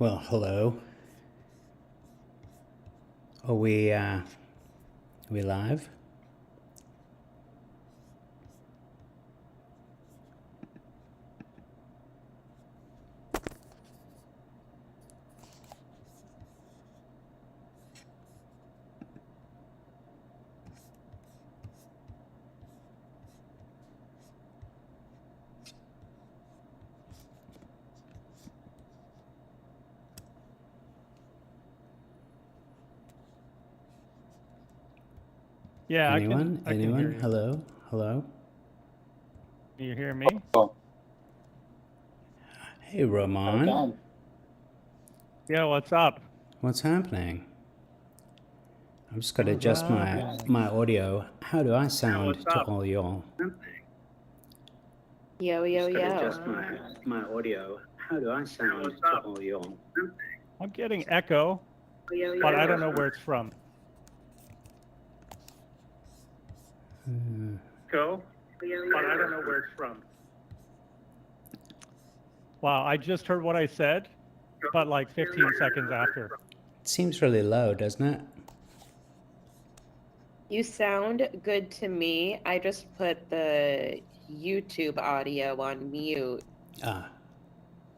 Well, hello. Are we live? Yeah, Anyone? I can hear you. Hello? Hello? Can you hear me? Oh, Hey, Roman. okay. Yeah, what's up? What's happening? I'm just gonna What's adjust happening? my audio. How do I sound what's to up? all y'all? Yo, yo, Just gotta yo. adjust my audio. How do I sound what's to up? all y'all? I'm getting echo, Yo, yo, but I yo. don't know where it's from. Echo, but I don't know where it's from. Wow, I just heard what I said, but like 15 seconds after. It seems really low, doesn't it? You sound good to me. I just put the YouTube audio on mute Ah,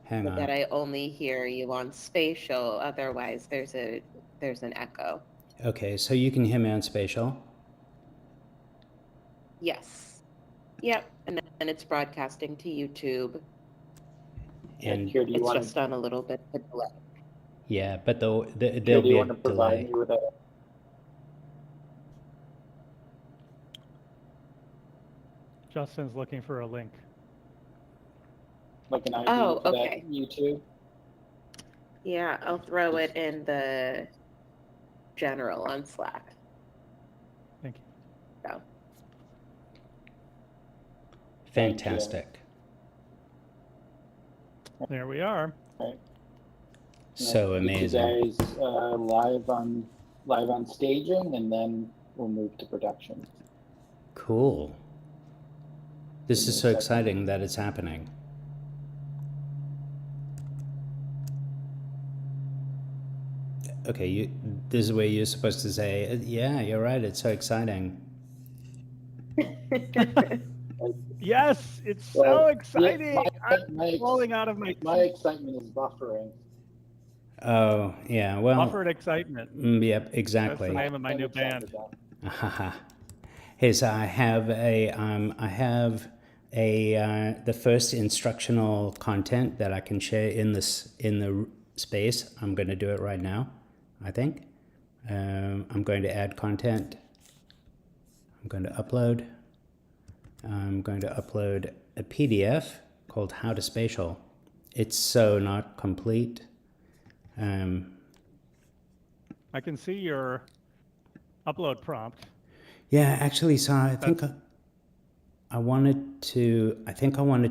hang so on. that I only hear you on Spatial. Otherwise, there's an echo. Okay, so you can hear me on Spatial? Yes. Yep. And then it's broadcasting to YouTube. And Here, do you It's want just to? on a little bit of a delay. yeah, but there'll Here, be do you a want to provide delay. me with a? Justin's looking for a link. Like an ID Oh, for okay. that YouTube? Yeah, I'll throw it in the general on Slack. Thank you. So. Fantastic. There we are. Right. So amazing. You guys live on staging, and then we'll move to production. Cool. This Give is me a so second. exciting that it's happening. Okay, this is where you're supposed to say, yeah, you're right, it's so exciting. Yes, it's so Well, exciting. yeah, I'm falling out of my my seat. excitement is buffering. Oh, yeah, well, Buffered excitement. Yep, That's exactly. the name of my new band. Hey, so I have the first instructional content that I can share in the space. I'm going to do it right now, I think. I'm going to add content. I'm going to upload. I'm going to upload a PDF called How to Spatial. It's so not complete. I can see your upload prompt. Yeah, actually, so I think I wanted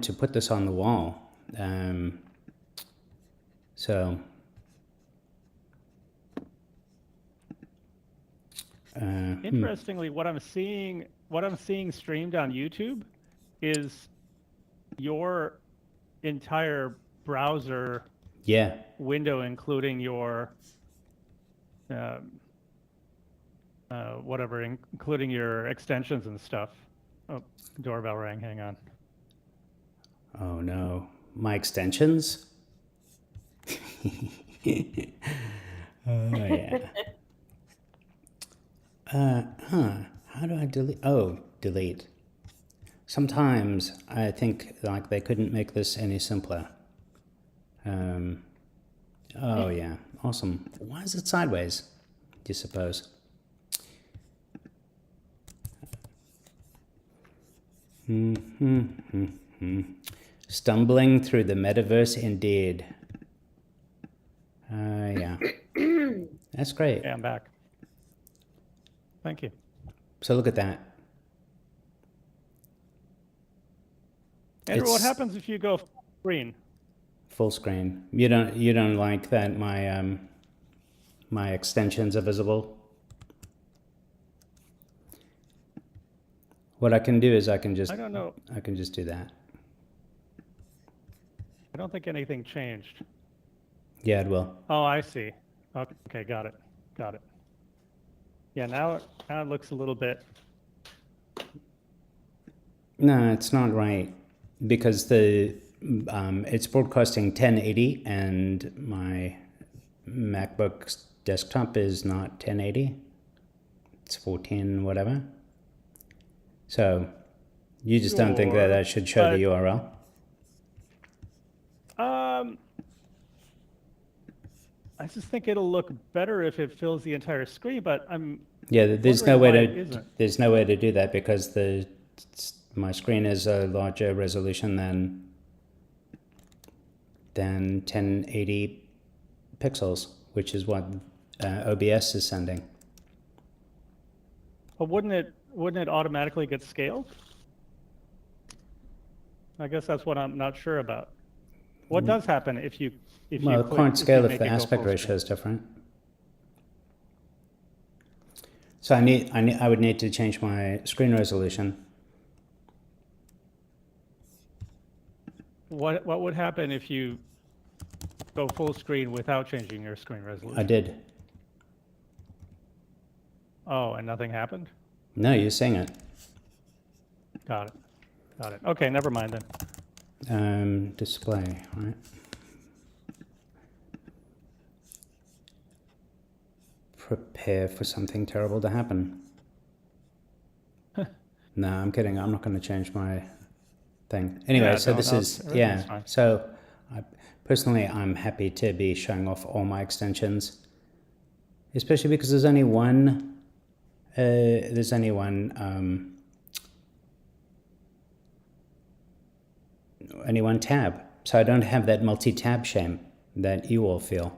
to put this on the wall. Interestingly, what I'm seeing streamed on YouTube is your entire browser Yeah, window, including your including your extensions and stuff. Oh, doorbell rang. Hang on. oh no, my extensions? Oh yeah. How do I delete? Oh, delete. Sometimes I think like they couldn't make this any simpler. Oh yeah, awesome. Why is it sideways? Do you suppose? Stumbling through the metaverse indeed. Yeah. That's great. Yeah, I'm back. Thank you. So look at that. Andrew, what happens if you go full screen? Full screen. You don't like that my extensions are visible? What I can do is I can just do that. I don't think anything changed. Yeah, it will. Oh, I see. Okay, got it. Got it. Yeah, now it looks a little bit. No, it's not right because the it's broadcasting 1080 and my MacBook's desktop is not 1080. It's 14 whatever. So you just don't think that Sure, I should show the but URL? I just think it'll look better if it fills the entire screen, but I'm Yeah, there's no wondering way why it to isn't. there's no way to do that because my screen is a larger resolution than 1080 pixels, which is what OBS is sending. But wouldn't it automatically get scaled? I guess that's what I'm not sure about. What does happen if you Well, it click, can't scale if make the it go aspect full ratio screen? is different. So I would need to change my screen resolution. What would happen if you go full screen without changing your screen resolution? I did. Oh, and nothing happened? No, you're seeing it. Got it. Got it. Okay, never mind then. Display, right? Prepare for something terrible to happen. No, I'm kidding. I'm not going to change my thing. Anyway, Yeah, so no, this no, is, everything's yeah. fine. So personally, I'm happy to be showing off all my extensions, especially because there's only one tab. So I don't have that multi-tab shame that you all feel.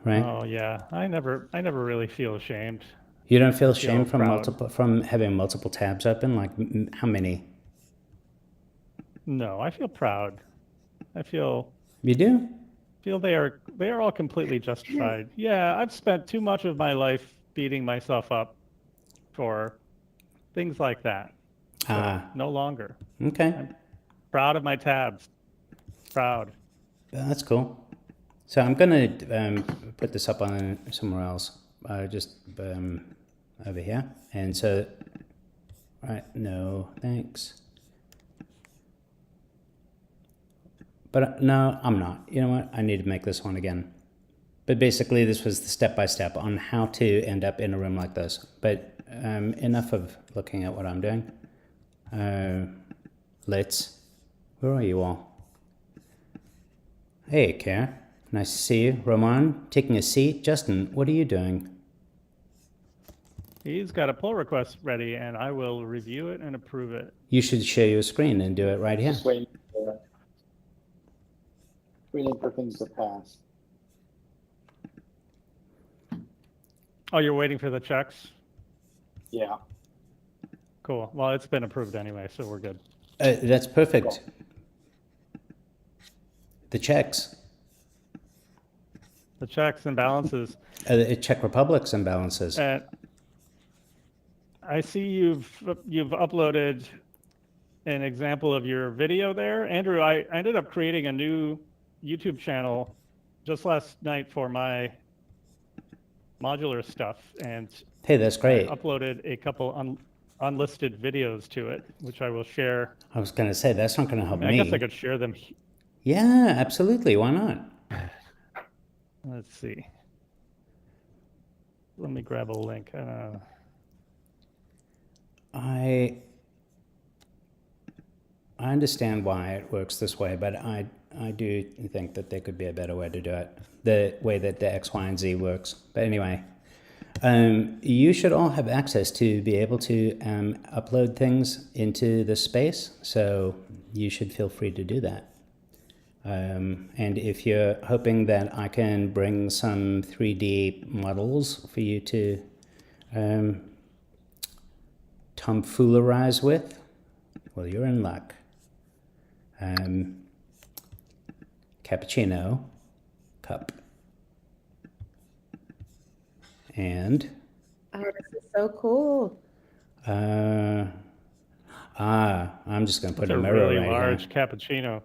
Right? Oh yeah, I never really feel ashamed. You don't feel I feel shame from proud. from having multiple tabs open? Like how many? No, I feel proud. I feel You do? they are all completely justified. Yeah, I've spent too much of my life beating myself up for things like that. So no longer. Okay. I'm proud of my tabs. Proud. That's cool. So I'm gonna put this up on somewhere else. Just over here. And so, right? No, thanks. But no, I'm not. You know what? I need to make this one again. But basically, this was the step-by-step on how to end up in a room like this. But enough of looking at what I'm doing. Where are you all? Hey, Care. Nice to see you. Roman, taking a seat. Justin, what are you doing? He's got a pull request ready, and I will review it and approve it. You should share your screen and do it right here. Just waiting for things to pass. Oh, you're waiting for the checks? Yeah. Cool. Well, it's been approved anyway, so we're good. That's perfect. The checks. The checks and balances. Czech Republic's imbalances. And I see you've uploaded an example of your video there. Andrew, I ended up creating a new YouTube channel just last night for my modular stuff, and Hey, that's great. I uploaded a couple unlisted videos to it, which I will share. I was going to say, that's not going to help I me. guess I could share them. Yeah, absolutely. Why not? Let's see. Let me grab a link. I understand why it works this way, but I do think that there could be a better way to do it. The way that the X, Y, and Z works. But anyway, you should all have access to be able to upload things into the space. So you should feel free to do that. And if you're hoping that I can bring some 3D models for you to tomfoolerize with, well, you're in luck. Cappuccino, cup. And Oh, this is so cool. I'm just going to put It's a a mirror really right large here. cappuccino.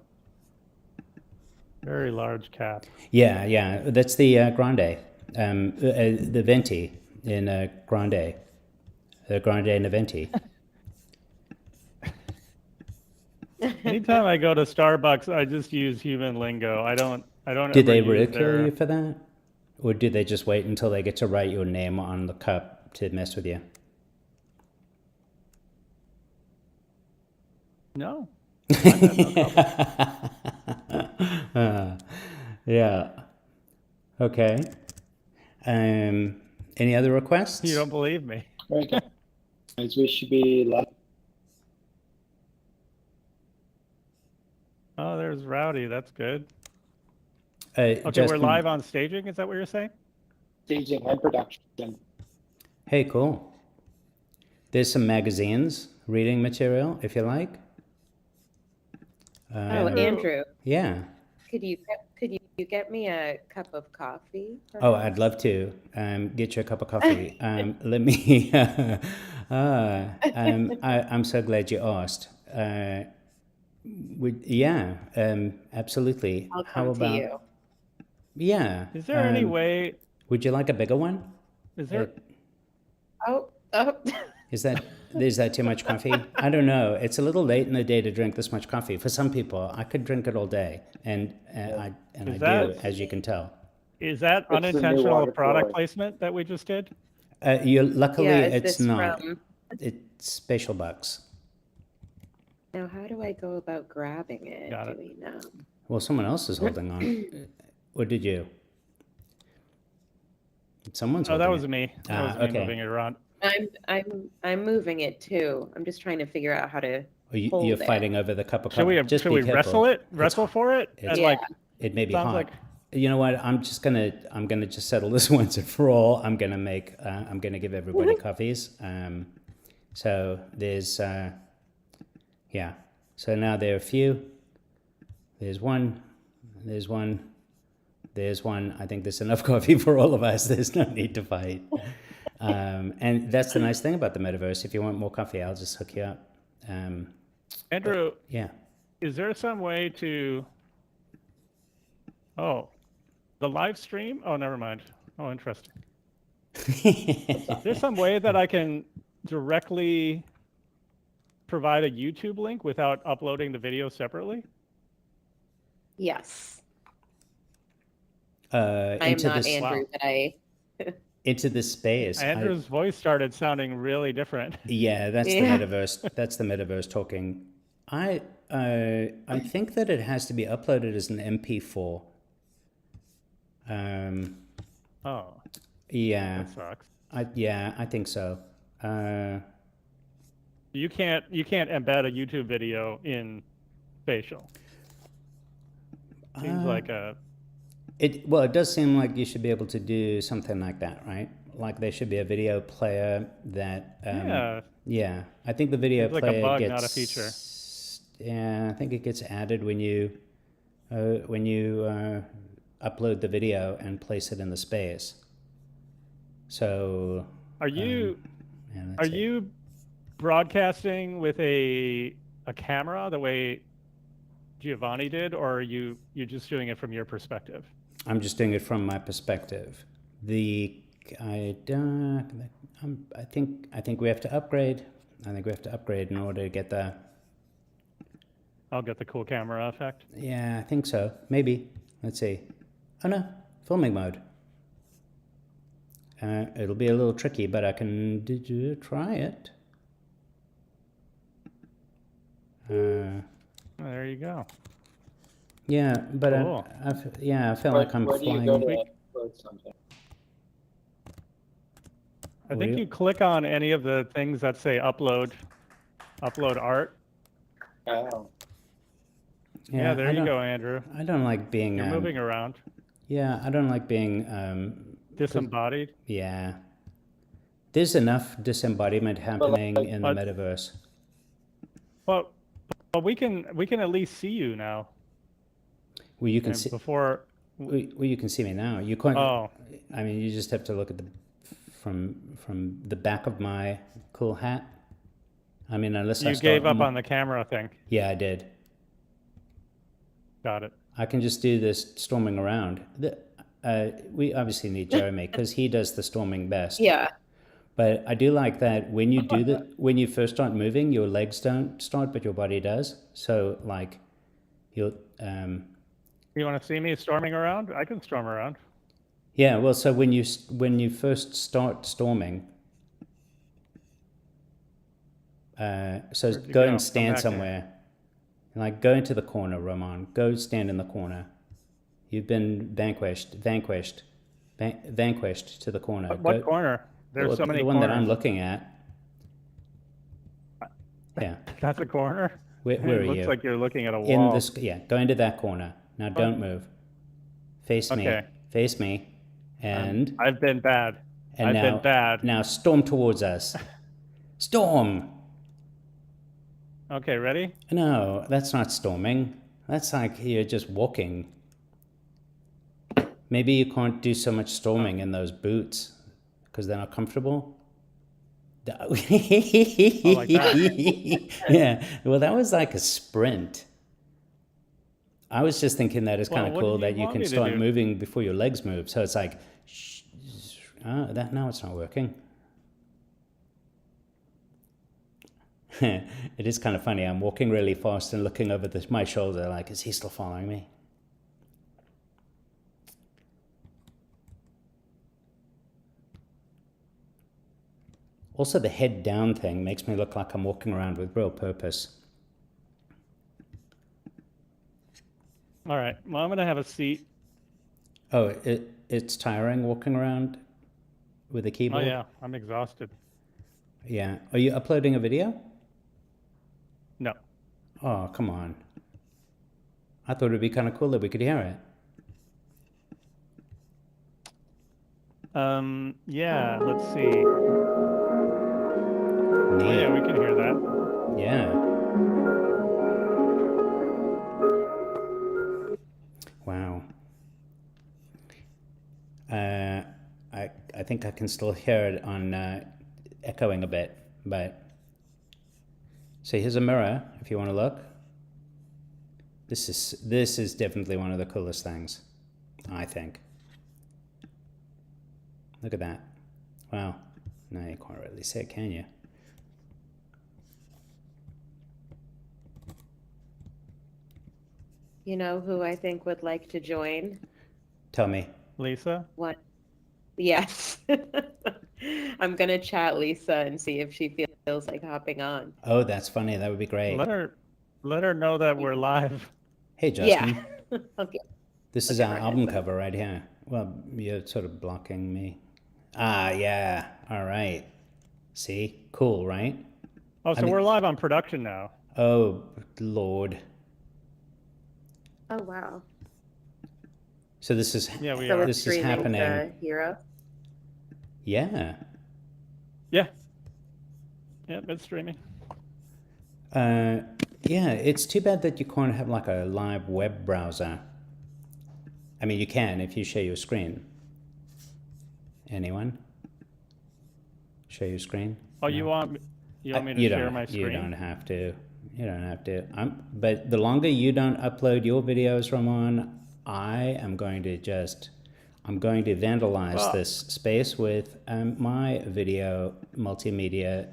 Very large cap. Yeah, yeah, that's the Grande, the Venti in Grande, the Grande and the Venti. Anytime I go to Starbucks, I just use human lingo. I don't Did ever they use ridicule their... you for that? Or did they just wait until they get to write your name on the cup to mess with you? No. I've had no trouble. Yeah. Okay. Any other requests? You don't believe me. Okay. Guys, we should be live Oh, there's Rowdy. That's good. Okay, we're Justin, live on staging. Is that what you're saying? staging and production. Hey, cool. There's some magazines, reading material, if you like. Oh, Andrew. Andrew, Yeah. could you get me a cup of coffee? Oh, I'd love to get you a cup of coffee. Let me. I'm so glad you asked. Yeah, absolutely. I'll How come to about? you. Yeah. Is there any way? Would you like a bigger one? Is there? Oh. Is that too much coffee? I don't know. It's a little late in the day to drink this much coffee. For some people, I could drink it all day, and I do, as you can tell. Is that the new unintentional water product cooler. placement that we just did? Luckily, Yeah, is it's this not. from? It's Spatial Bucks. Now, how do I go about grabbing it? Got it. Do we know? Well, someone else is holding on. Or did you? Someone's Oh, holding that was it. me. That was me Okay. moving it around. I'm moving it too. I'm just trying to figure out how to Oh, hold you're it. fighting over the cup of Should we coffee. Just should be we careful. wrestle it? Wrestle for it? it's- And Yeah. like It may be sounds hot. like You know what? I'm gonna just settle this once and for all. I'm gonna give everybody coffees. So there's yeah. So now there are a few. There's one. There's one. There's one. I think there's enough coffee for all of us. There's no need to fight. And that's the nice thing about the metaverse. If you want more coffee, I'll just hook you up. Andrew, Yeah. is there some way to? Oh, the live stream? Oh, never mind. Oh, interesting. There's some way that I can directly provide a YouTube link without uploading the video separately? Yes. I am Into not this Andrew, but I. into this space. Andrew's voice started sounding really different. Yeah, that's Yeah. the metaverse. That's the metaverse talking. I think that it has to be uploaded as an MP4. Oh, Yeah, that sucks. I think so. You can't embed a YouTube video in Spatial. Seems like a It does seem like you should be able to do something like that, right? Like there should be a video player that. yeah. Yeah, I think the video Seems like a player bug, gets. not a feature. Yeah, I think it gets added when you upload the video and place it in the space. So. Are you Yeah, are that's it. you broadcasting with a camera the way Giovanni did, or are you're just doing it from your perspective? I'm just doing it from my perspective. I think we have to upgrade. I think we have to upgrade in order to get the. I'll get the cool camera effect. Yeah, I think so. Maybe. Let's see. Oh no, filming mode. It'll be a little tricky, but I can try it. Oh, there you go. Yeah, but Cool. I feel like I'm Where do you flying. go to upload something? I think you click on any of the things that say upload art. Oh, Yeah, there I you don't- go, Andrew. I don't like being. You're moving around. Yeah, I don't like being. Disembodied. Yeah. There's enough disembodiment happening in the but- metaverse. Well, we can at least see you now. Well, you can And see. before. Well, you can see me now. You can't. Oh, I mean, you just have to look at from the back of my cool hat. I mean, unless I you start gave up mo- on the camera thing. Yeah, I did. Got it. I can just do this storming around. We obviously need Jeremy because he does the storming best. Yeah. But I do like that when you do that, when you first start moving, your legs don't start, but your body does. So like, you'll, You want to see me storming around? I can storm around. yeah. Well, so when you first start storming, so Where'd you go go? and Come stand back here. somewhere. Like go into the corner, Roman. Go stand in the corner. You've been vanquished to the corner. What corner? There's so many the one corners. that I'm looking at. Yeah. That's a corner? Where It are looks you? like you're looking at a In wall. this, yeah. Go into that corner. Now don't move. Face me. Okay. Face me. And I've been bad. and I've now been bad. now storm towards us. Storm. Okay, ready? No, that's not storming. That's like you're just walking. Maybe you can't do so much storming in those boots because they're not comfortable. like that. Yeah. Well, that was like a sprint. I was just thinking that it's Well, kind of what cool did you that you want can me to start do? moving before your legs move. So it's like, now it's not working. It is kind of funny. I'm walking really fast and looking over my shoulder like, is he still following me? Also, the head down thing makes me look like I'm walking around with real purpose. All right. Well, I'm going to have a seat. Oh, it's tiring walking around with a Oh, keyboard? yeah. I'm exhausted. Yeah. Are you uploading a video? No. Oh, come on. I thought it'd be kind of cool that we could hear it. Yeah, let's see. Oh, Neat. yeah, we can hear that. Yeah. Wow. I think I can still hear it on echoing a bit, but so here's a mirror if you want to look. This is definitely one of the coolest things, I think. Look at that. Wow. No, you can't really see it, can you? You know who I think would like to join? Tell me. Lisa? What? Yes. I'm gonna chat Lisa and see if she feels like hopping on. Oh, that's funny. That would be great. Let her know that we're live. Hey, Justin. Yeah. Okay. This is our album cover right here. Well, you're sort of blocking me. Ah, yeah. All right. See? Cool, right? Oh, so we're live on production now. Oh, Lord. Oh wow. So this is Yeah, we So are. it's this is streaming happening. to Hero. Yeah. Yeah. Yep, it's streaming. Yeah, it's too bad that you can't have like a live web browser. I mean, you can if you share your screen. Anyone? Share your screen? Oh, you want me to You share don't- my screen? You don't have to. You don't have to. But the longer you don't upload your videos, Ramon, I'm going to vandalize this space with my video multimedia.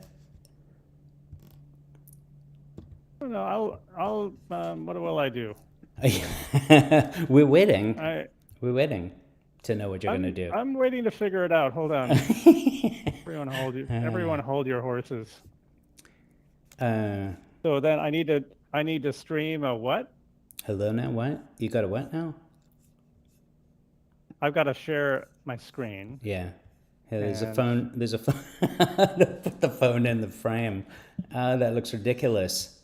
No, I'll what will I do? We're waiting. We're waiting to know what you're going to do. I'm waiting to figure it out. Hold on. Everyone hold your horses. So then I need to stream a what? Hello now, what? You got a what now? I've got to share my screen. Yeah. Hey, there's a phone. There's a phone. Put the phone in the frame. That looks ridiculous.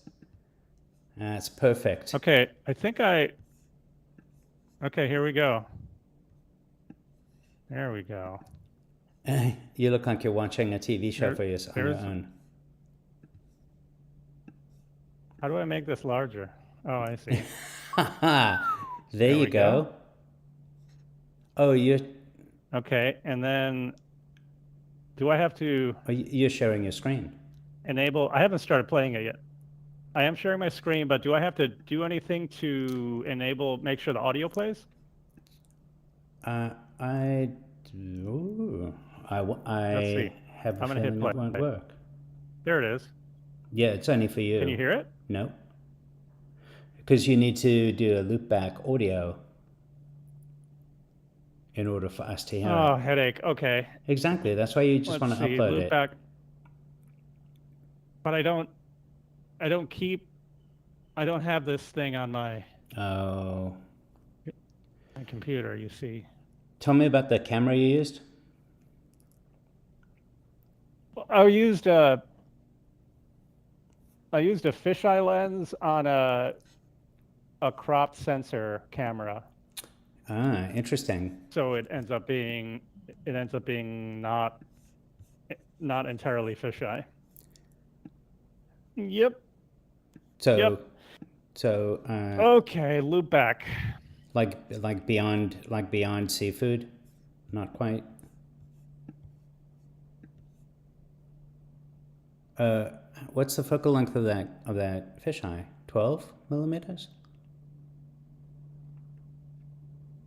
That's perfect. Okay, okay, here we go. There we go. You look like you're watching a TV show on your there's- own. How do I make this larger? Oh, I see. There you we go. Oh, you're Okay, and then do I have to you're sharing your screen. enable? I haven't started playing it yet. I am sharing my screen, but do I have to do anything to make sure the audio plays? I do. Let's see. Have a I'm gonna hit feeling it play. won't work. There it is. Yeah, it's only for you. Can you hear it? No. Because you need to do a loopback audio in order for us to hear Oh, it. headache. Okay. Exactly. That's why you just want Let's to see. upload it. Loopback. But I don't have this thing on my Oh. computer, you see. Tell me about the camera you used. I used a fisheye lens on a cropped sensor camera. Ah, interesting. So it ends up being not entirely fisheye. Yep. So, Yep. so Okay, loop back. like beyond seafood, not quite. What's the focal length of that fisheye? 12 millimeters?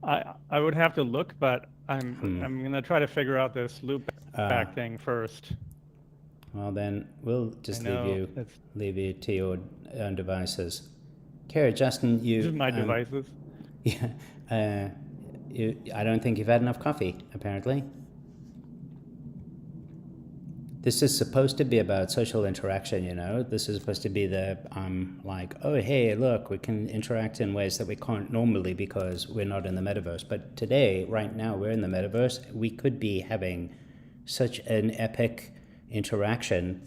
I would have to look, but I'm gonna try to figure out this loop back thing first. Well, then we'll just I know, leave you to your own devices. Kara, Justin, you. My devices. Yeah. I don't think you've had enough coffee, apparently. This is supposed to be about social interaction, you know? This is supposed to be the, like, oh, hey, look, we can interact in ways that we can't normally because we're not in the metaverse. But today, right now, we're in the metaverse. We could be having such an epic interaction,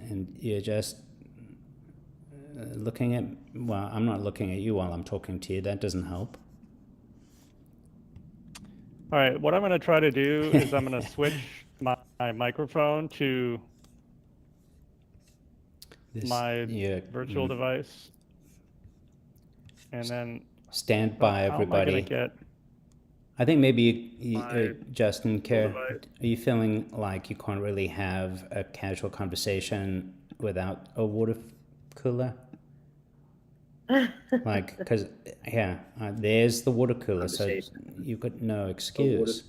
and you're just looking at, well, I'm not looking at you while I'm talking to you. That doesn't help. All right, what I'm going to try to do is I'm going to switch my microphone to my virtual device, and then stand by, everybody. I think maybe Justin, Kara, are you feeling like you can't really have a casual conversation without a water cooler? Like, because, yeah, there's the water cooler, so you've got no excuse.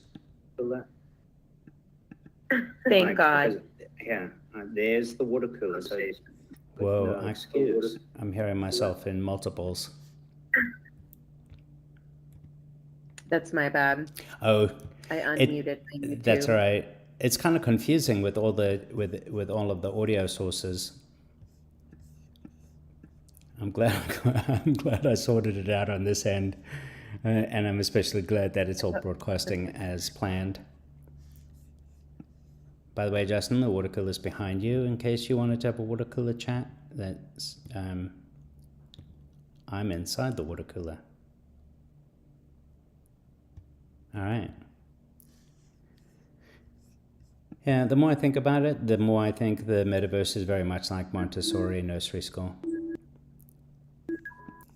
Thank God. Yeah, there's the water cooler, so whoa, no excuse. I'm hearing myself in multiples. That's my bad. Oh, I unmuted my YouTube. That's all right. It's kind of confusing with all the with all of the audio sources. I'm glad I sorted it out on this end, and I'm especially glad that it's all broadcasting as planned. By the way, Justin, the water cooler is behind you. In case you wanted to have a water cooler chat, that's I'm inside the water cooler. All right. Yeah, the more I think about it, the more I think the metaverse is very much like Montessori nursery school.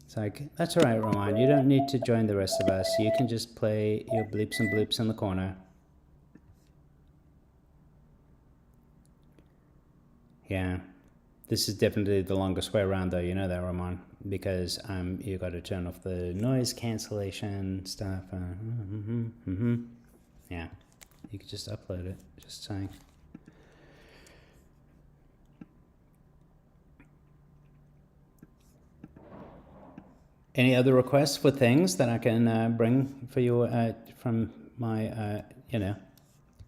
It's like, that's all right, Roman. You don't need to join the rest of us. You can just play your bleeps and bloops in the corner. Yeah, this is definitely the longest way around, though. You know that, Roman, because you got to turn off the noise cancellation stuff. Yeah, you could just upload it. Just saying. Any other requests for things that I can bring for you from my,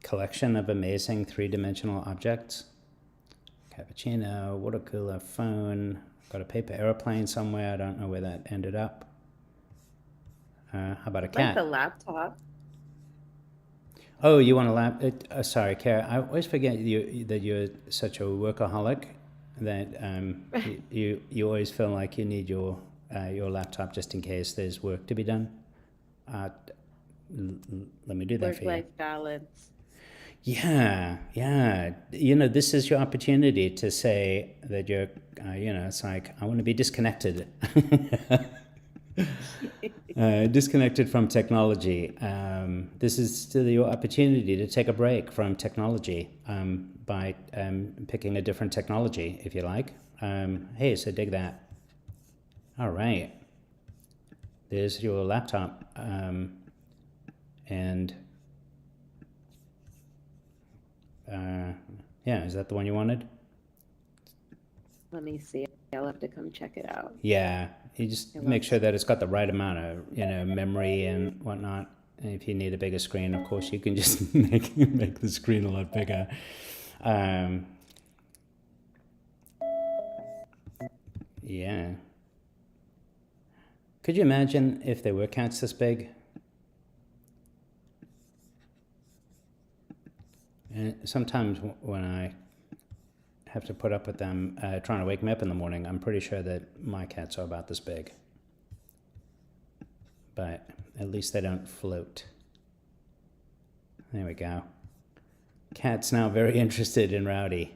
collection of amazing three-dimensional objects? Cappuccino, water cooler, phone. Got a paper airplane somewhere. I don't know where that ended up. How about a cat? Like a laptop. Oh, you want a lap? Sorry, Kara. I always forget that you're such a workaholic that you always feel like you need your laptop just in case there's work to be done. Let me do that for you. Work-life balance. Yeah. This is your opportunity to say that you're, it's like, I want to be disconnected. Disconnected from technology. This is still your opportunity to take a break from technology by picking a different technology, if you like. Hey, so dig that. All right. There's your laptop. And yeah, is that the one you wanted? Let me see. I'll have to come check it out. Yeah, you just It make looks- sure that it's got the right amount of, memory and whatnot. And if you need a bigger screen, of course, you can just make the screen a lot bigger. Yeah. Could you imagine if there were cats this big? And sometimes when I have to put up with them trying to wake me up in the morning, I'm pretty sure that my cats are about this big. But at least they don't float. There we go. Cat's now very interested in Rowdy.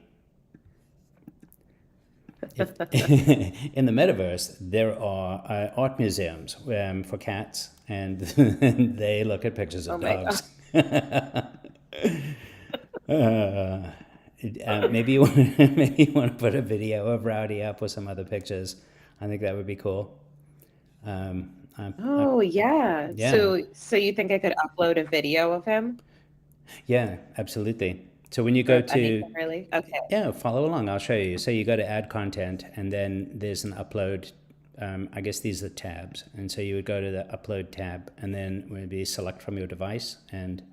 In the metaverse, there are art museums for cats, and they look at pictures of dogs. Maybe you want to put a video of Rowdy up with some other pictures. I think that would be cool. Oh yeah. Yeah. So you think I could upload a video of him? Yeah, absolutely. So when you go to Anything really? Okay. yeah, follow along. I'll show you. So you go to add content, and then there's an upload. I guess these are tabs, and so you would go to the upload tab, and then maybe select from your device. And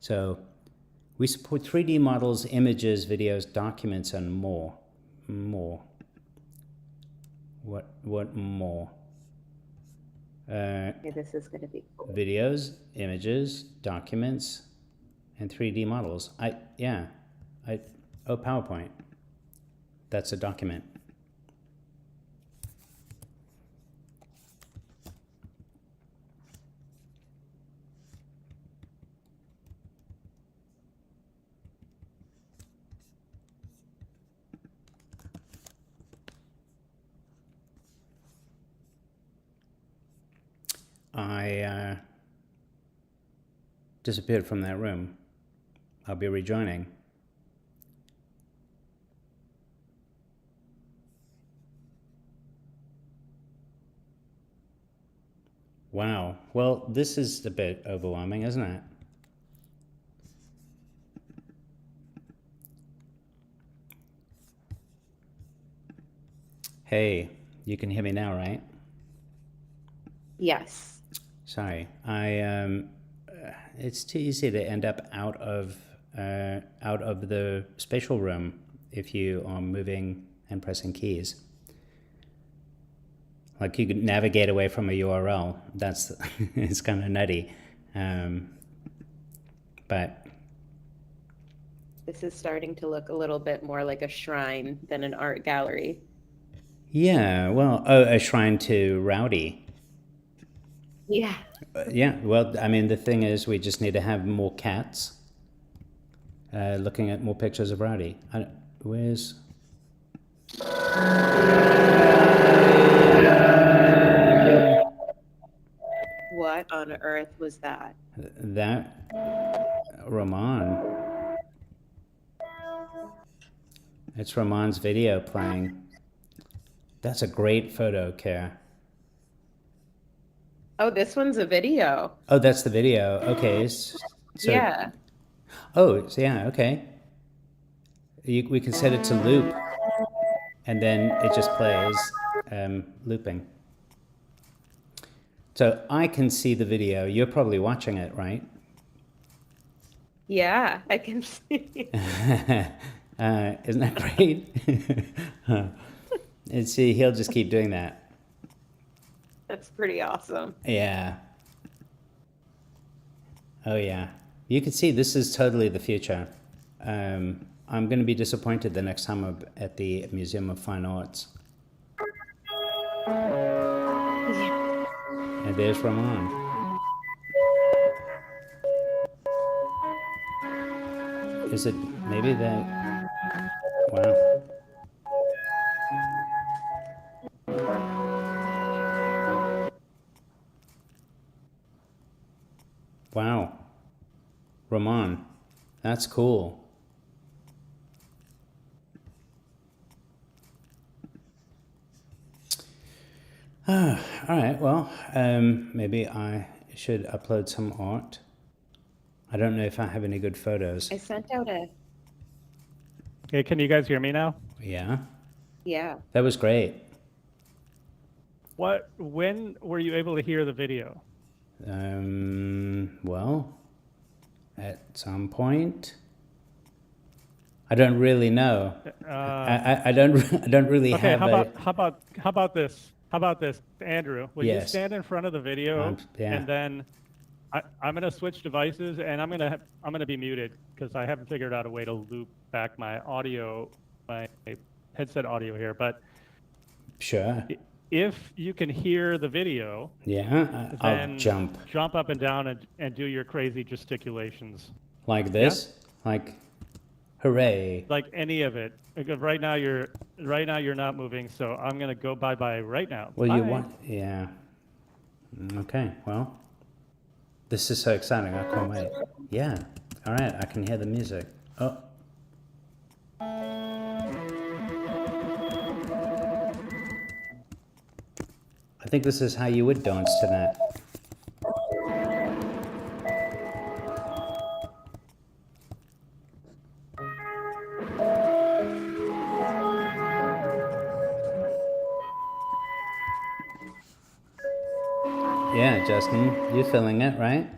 so we support 3D models, images, videos, documents, and more. More. What more? Okay, this is going to be cool. Videos, images, documents, and 3D models. Oh, PowerPoint. That's a document. I disappeared from that room. I'll be rejoining. Wow. Well, this is a bit overwhelming, isn't it? Hey, you can hear me now, right? Yes. Sorry, it's too easy to end up out of the spatial room if you are moving and pressing keys. Like you could navigate away from a URL. That's it's kind of nutty, but This is starting to look a little bit more like a shrine than an art gallery. yeah. Well, a shrine to Rowdy. Yeah. Yeah, well, I mean, the thing is, we just need to have more cats looking at more pictures of Rowdy. Where's... What on earth was that? That... Roman. It's Roman's video playing. That's a great photo, Kara. Oh, this one's a video. Oh, that's the video. Okay. So, Yeah. Oh, so yeah, okay. We can set it to loop, and then it just plays looping. So I can see the video. You're probably watching it, right? Yeah, I can see. Isn't that great? And see, he'll just keep doing that. That's pretty awesome. Yeah. Oh, yeah. You can see this is totally the future. I'm going to be disappointed the next time I'm at the Museum of Fine Arts. And there's Ramon. Is it maybe that? Wow. Wow. Ramon, that's cool. All right, well, maybe I should upload some art. I don't know if I have any good photos. I sent out a, Hey, can you guys hear me now? Yeah, yeah. that was great. When were you able to hear the video? Well, at some point. I don't really know. I don't really Okay, have a. how about this? How about this, Andrew? Will you Yes. stand in front of the video Yeah. and then I'm gonna switch devices and I'm gonna be muted because I haven't figured out a way to loop back my audio, my headset audio here. But Sure. if you can hear the video, Yeah, I'll then jump up and down and do your crazy gesticulations, like this, like, hooray! like any of it. Because right now you're not moving, so I'm gonna go bye right now. Well, Bye. you want, yeah. Okay, well, this is so exciting. I can't wait. Yeah. All right, I can hear the music. Oh. I think this is how you would dance to that. Yeah, Justin, you're feeling it, right?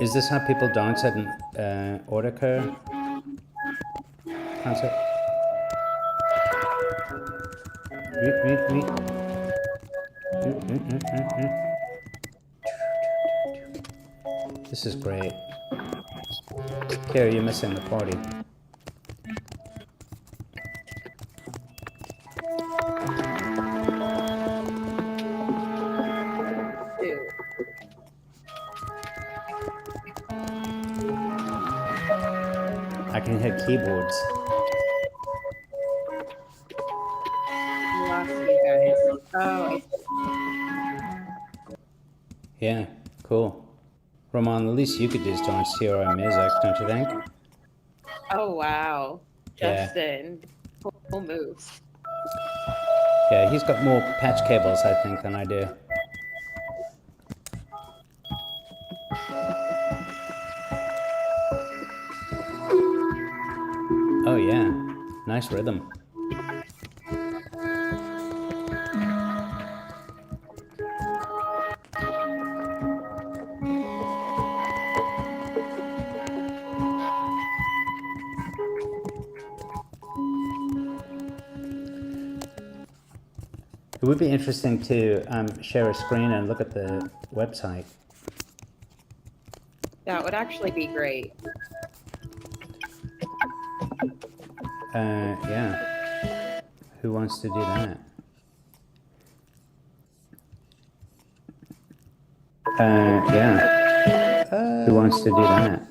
Is this how people dance at an Autocur concert? This is great. Carrie, you're missing the party. Two. I can hear keyboards. Lost you guys. Oh, Yeah, cool. Roman, the least you could do is dance to your own music, don't you think? oh wow. Yeah. Justin. Cool moves. Yeah, he's got more patch cables, I think, than I do. Oh yeah, nice rhythm. It would be interesting to share a screen and look at the website. That would actually be great. Yeah. Who wants to do that? Yeah. Who wants to do that?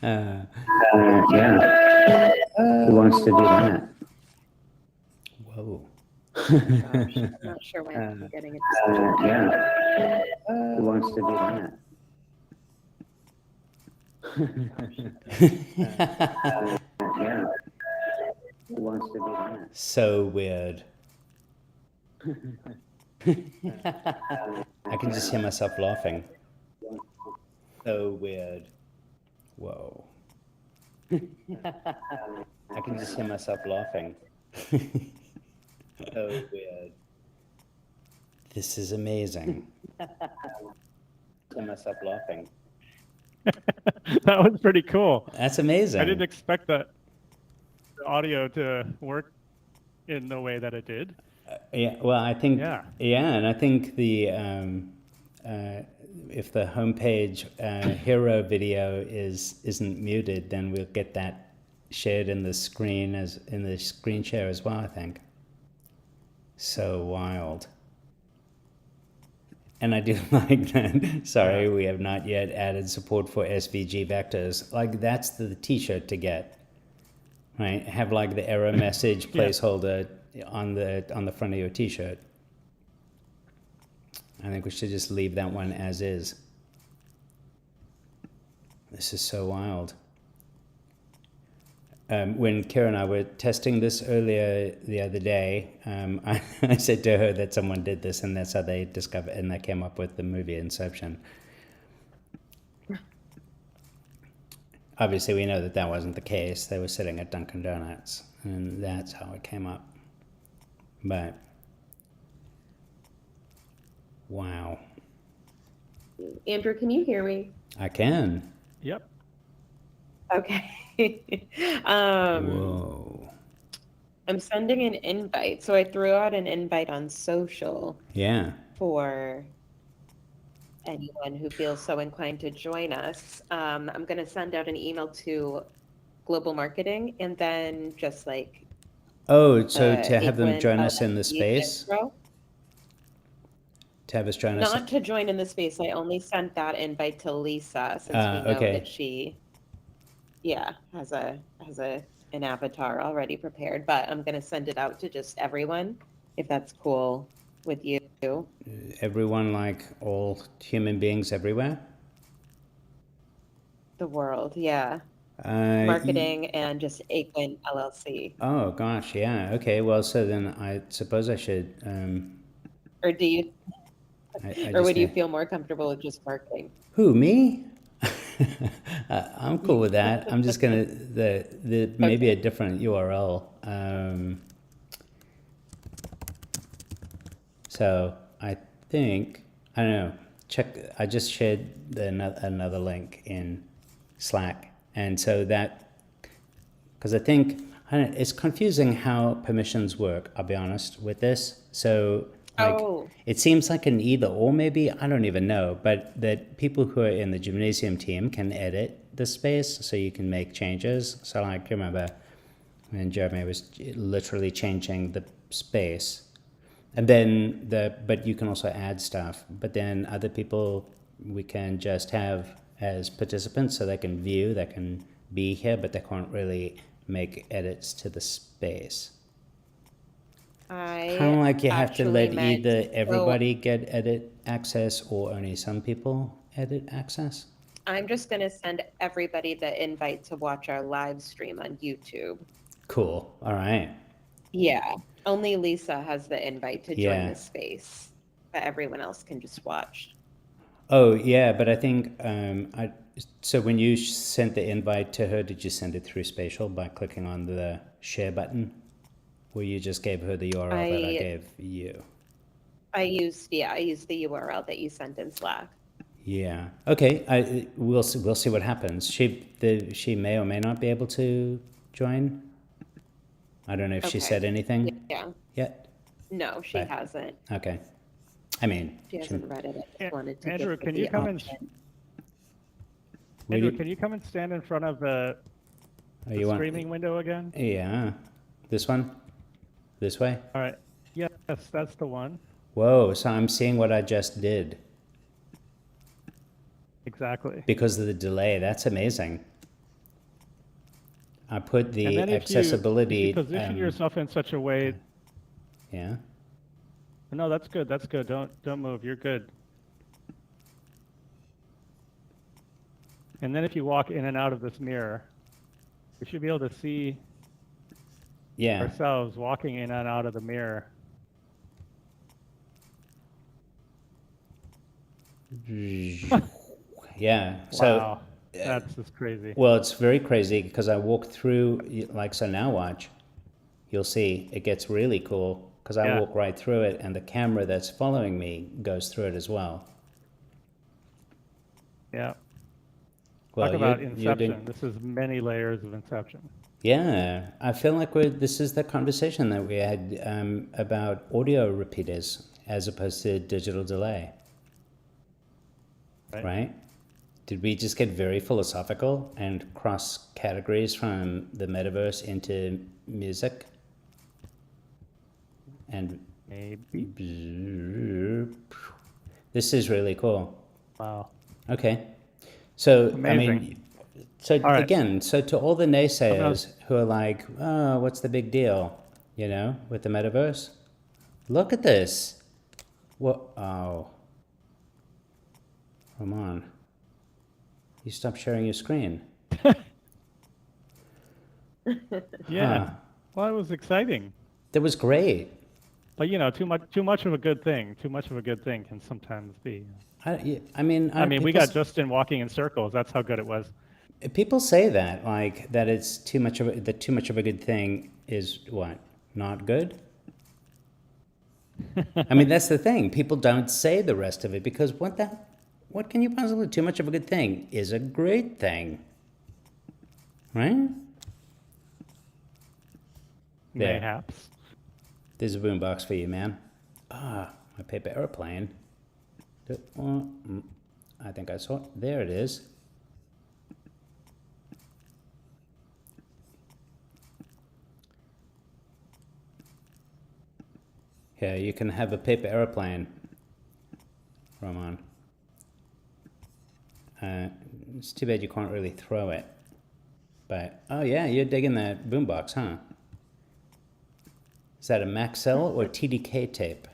Yeah. Who wants to do that? Whoa. Gosh, I'm not sure why I'm getting it. Yeah. Who wants to do that? Yeah. Who wants to do that? So weird. I can just hear myself laughing. So weird. Whoa. I can just hear myself laughing. So weird. This is amazing. Hear myself laughing. That was pretty cool. That's amazing. I didn't expect the audio to work in the way that it did. Yeah, well, I think, Yeah. and I think the if the homepage hero video isn't muted, then we'll get that shared in the screen in the screen share as well, I think. So wild. And I do like that. Sorry, we have not yet added support for SVG vectors. Like, that's the t-shirt to get, right? Have like the error message placeholder on the front of your t-shirt. I think we should just leave that one as is. This is so wild. when Kira and I were testing this earlier the other day, I said to her that someone did this, and that's how they discovered, and they came up with the movie Inception. Obviously, we know that that wasn't the case. They were sitting at Dunkin' Donuts, and that's how it came up. But, wow. Andrew, can you hear me? I can. Yep. Okay. Whoa. I'm sending an invite. So I threw out an invite on social Yeah. for anyone who feels so inclined to join us. I'm going to send out an email to global marketing and then just like Oh, so to have them Aikman join us in the LLC space? intro. To have us join us? Not to join in the space. I only sent that invite to Lisa since we know Okay. that she, has an avatar already prepared. But I'm gonna send it out to just everyone, if that's cool with you. Everyone, like all human beings everywhere? The world, yeah. Marketing and just Aikman LLC. Oh, gosh, yeah. Okay, well, so then I suppose I should... Or do you, I or just would you need- feel more comfortable with just marketing? Who, me? I'm cool with that. I'm just gonna maybe a different URL. So I think I don't know. Check. I just shared another link in Slack, and so that because I think I don't know, it's confusing how permissions work. I'll be honest with this. So like, it seems like an either or maybe, I don't even know, but that people who are in the gymnasium team can edit the space so you can make changes. So like, you remember when Jeremy was literally changing the space, and then but you can also add stuff, but then other people we can just have as participants so they can view, they can be here, but they can't really make edits to the space. Kind of like you have to let either everybody get edit access or only some people edit access. I'm just going to send everybody the invite to watch our live stream on YouTube. Cool. All right. Yeah. Only Lisa has the invite to join the space, but everyone else can just watch. Oh, yeah, but I think, so when you sent the invite to her, did you send it through Spatial by clicking on the share button? Or you just gave her the URL that I gave you? I used the URL that you sent in Slack. Yeah. Okay. We'll see what happens. She may or may not be able to join. I don't know if she said anything yet. No, she hasn't. Okay. I mean, she hasn't read it. I just wanted to Andrew, can you come and stand in front of the streaming window again? Yeah. This one? This way? All right. Yes, that's the one. Whoa, so I'm seeing what I just did. Exactly. Because of the delay. That's amazing. I put the accessibility... If you position yourself in such a way... Yeah? No, that's good. That's good. Don't move. You're good. And then if you walk in and out of this mirror, we should be able to see ourselves walking in and out of the mirror. Yeah. So, wow. That's just crazy. Well, it's very crazy because I walk through, like, so now watch. You'll see it gets really cool because I walk right through it and the camera that's following me goes through it as well. Yeah. Well, talk about Inception. This is many layers of Inception. Yeah. I feel like this is the conversation that we had about audio repeaters as opposed to digital delay. Right? Did we just get very philosophical and cross categories from the metaverse into music? And maybe. This is really cool. Wow. Okay. So, amazing. I mean, so again, so to all the naysayers who are like, oh, what's the big deal, you know, with the metaverse? Look at this. What? Oh. Come on. You stop sharing your screen. Yeah. Huh. Well, it was exciting. That was great. But too much of a good thing. Too much of a good thing can sometimes be. I mean, I mean, we people, got Justin walking in circles. That's how good it was. people say that, like, that it's too much of that too much of a good thing is what? Not good? I mean, that's the thing. People don't say the rest of it because what can you possibly, too much of a good thing is a great thing. Right? There. Mayhaps. There's a boombox for you, man. Ah, my paper airplane. I think I saw it. There it is. Yeah, you can have a paper airplane, Roman. It's too bad you can't really throw it. But, oh yeah, you're digging that boombox, huh? Is that a Maxell or TDK tape?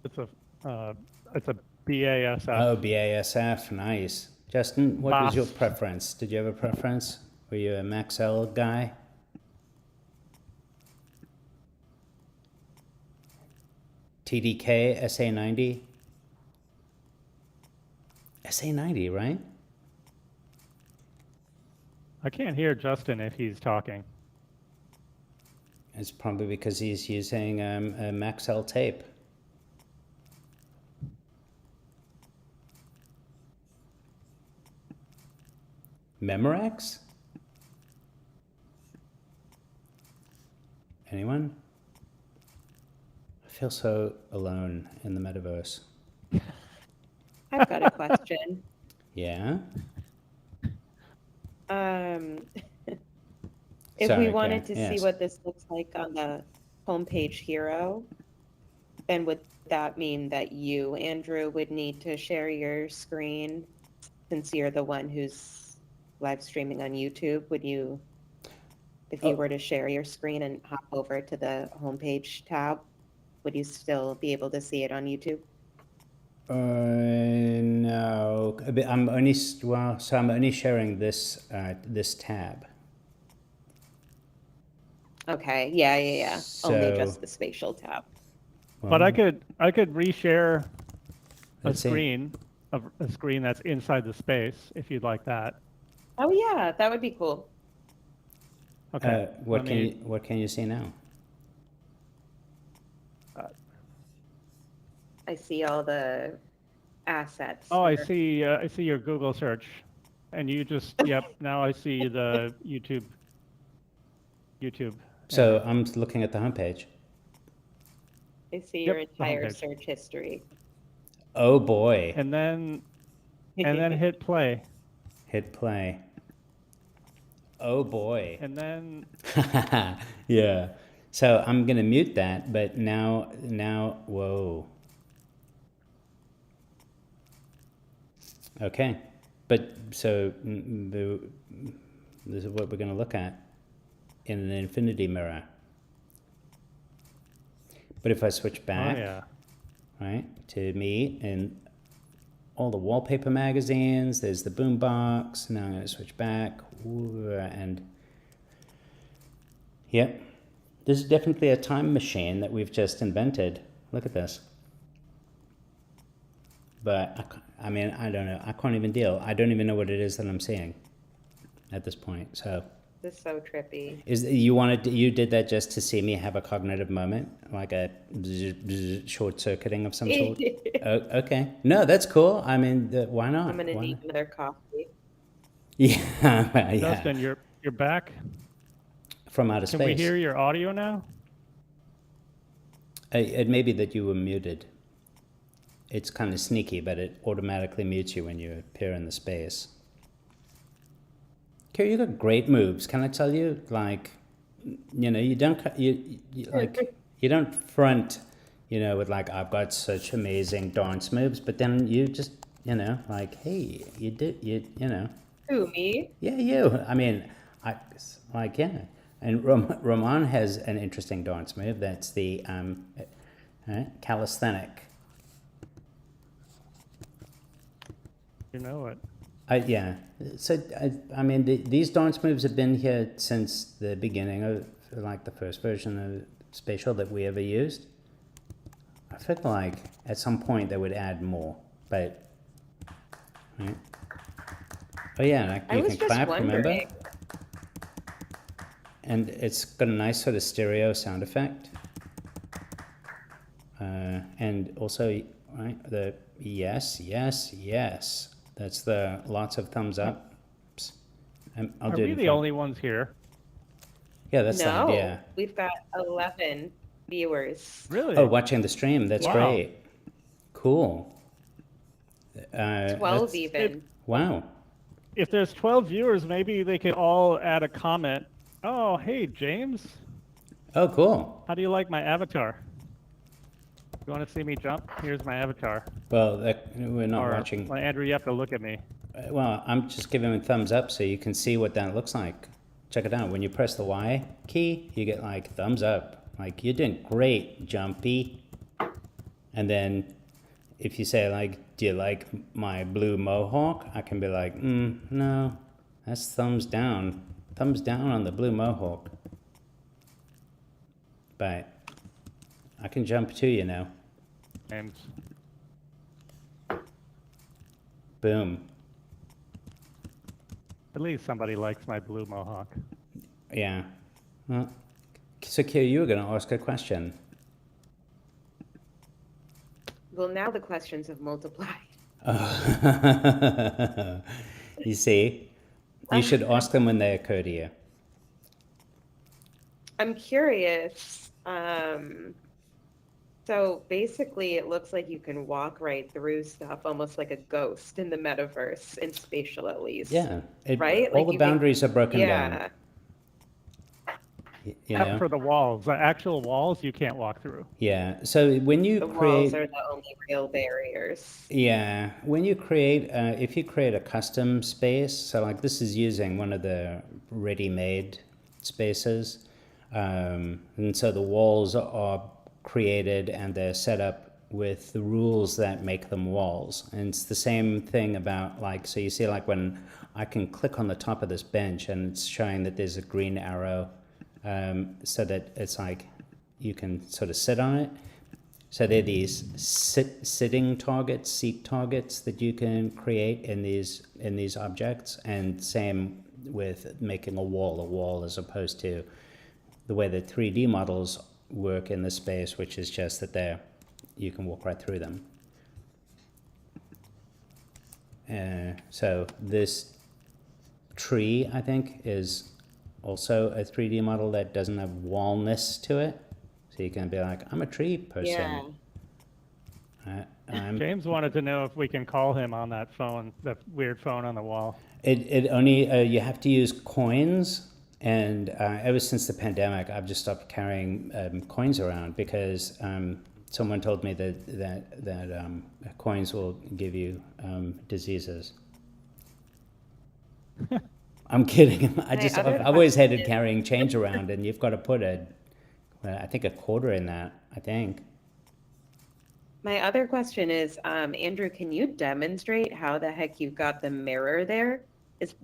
It's a BASF. Oh, BASF, nice. Justin, what was your BASF. preference? Did you have a preference? Were you a Maxell guy? TDK, SA90? SA90, right? I can't hear Justin if he's talking. It's probably because he's using a Maxell tape. Memorex? Anyone? I feel so alone in the metaverse. I've got a question. Yeah? If Sorry, we wanted Karen. to see Yes. what this looks like on the homepage hero, then would that mean that you, Andrew, would need to share your screen since you're the one who's live streaming on YouTube? Would you, if you Oh. were to share your screen and hop over to the homepage tab, would you still be able to see it on YouTube? No. I'm only well, so I'm only sharing this this tab. Okay, yeah. Only So- just the spatial tab. But I could reshare a Let's see. screen that's inside the space if you'd like that. Oh yeah, that would be cool. Okay. What can you see now? I see all the assets. Oh, I for- see. I see your Google search, and you just yep. Now I see the YouTube. So I'm looking at the homepage. I see your Yep, the entire homepage. search history. Oh boy. And then hit play, Hit play. Oh boy. and then Yeah. So I'm gonna mute that, but now, whoa. Okay, but so this is what we're gonna look at in an infinity mirror. But if I switch back, oh yeah, right, to me and all the wallpaper magazines, there's the boombox. Now I'm gonna switch back, and yep, this is definitely a time machine that we've just invented. Look at this. But I mean, I don't know. I can't even deal. I don't even know what it is that I'm seeing at this point. So, This is so trippy. you did that just to see me have a cognitive moment, like a short circuiting of some sort? Oh, okay. No, that's cool. I mean, why not? I'm gonna Why need not? another coffee. Yeah, yeah. Justin, you're back. From outer Can space. we hear your audio now? It may be that you were muted. It's kind of sneaky, but it automatically mutes you when you appear in the space. Kira, you got great moves. Can I tell you? Like, you know, you don't front, you know, with like, I've got such amazing dance moves, but then you just, you know, like, hey, you know. Who, me? Yeah, you. I mean, yeah. And Roman has an interesting dance move. That's the calisthenic. You know it. Yeah. So I mean, these dance moves have been here since the beginning of like the first version of Spatial that we ever used. I feel like at some point they would add more, but right. Oh yeah, like I you was can just clap. Remember, wondering. and it's got a nice sort of stereo sound effect, and also right the yes, yes, yes. That's the lots of thumbs up. I'll Are do it we in the front. only ones here? Yeah, that's the No, idea. we've got 11 viewers. Really? Oh, watching the stream. That's Wow. great. Cool. 12 that's- even. Wow. If there's 12 viewers, maybe they could all add a comment. Oh, hey, James, Oh, cool. how do you like my avatar? You want to see me jump? Here's my avatar. Well, we're not Or, watching. well, Andrew, you have to look at me. Well, I'm just giving a thumbs up so you can see what that looks like. Check it out. When you press the Y key, you get like thumbs up. Like, you're doing great, Jumpy. And then if you say like, do you like my blue mohawk? I can be like, no, that's thumbs down. Thumbs down on the blue mohawk. But I can jump too, you know. And Boom. at least somebody likes my blue mohawk. Yeah. Well, so Kira, you were going to ask a question. Well, now the questions have multiplied. You see, you should ask them when they occur to you. I'm curious. So basically, it looks like you can walk right through stuff, almost like a ghost in the metaverse, in Spatial at least. Yeah. Right? All Like the you can- boundaries are broken down. Yeah. You Except know? for the walls. The actual walls you can't walk through. Yeah. So when you The walls create, are the only real barriers. yeah, when you create, if you create a custom space, so like this is using one of the ready-made spaces, and so the walls are created and they're set up with the rules that make them walls. And it's the same thing about like, so you see like when I can click on the top of this bench and it's showing that there's a green arrow, so that it's like you can sort of sit on it. So there are these sitting targets, seat targets that you can create in these objects, and same with making a wall as opposed to the way that 3D models work in the space, which is just that you can walk right through them. So this tree, I think, is also a 3D model that doesn't have wallness to it. So you can be like, I'm a tree person. Yeah. James wanted to know if we can call him on that phone, that weird phone on the wall. It only, you have to use coins. And ever since the pandemic, I've just stopped carrying coins around because someone told me that coins will give you diseases. I'm kidding. I've always hated carrying change around, and you've got to put I think a quarter in that, I think. My other question is, Andrew, can you demonstrate how the heck you got the mirror there?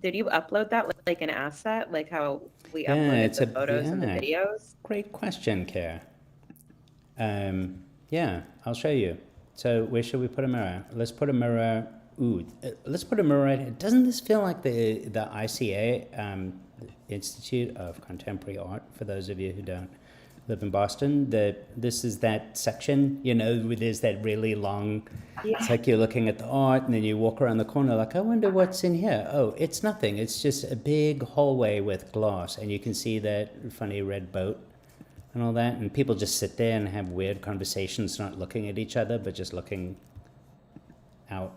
Did you upload that like an asset, like how we uploaded the photos and the videos? Great question, Kara. Yeah, I'll show you. So where should we put a mirror? Let's put a mirror. Let's put a mirror right. Doesn't this feel like the ICA, Institute of Contemporary Art? For those of you who don't live in Boston, this is that section, you know, where there's that really long. Yeah. It's like you're looking at the art, and then you walk around the corner like, I wonder what's in here. Oh, it's nothing. It's just a big hallway with glass, and you can see that funny red boat and all that. And people just sit there and have weird conversations, not looking at each other, but just looking out.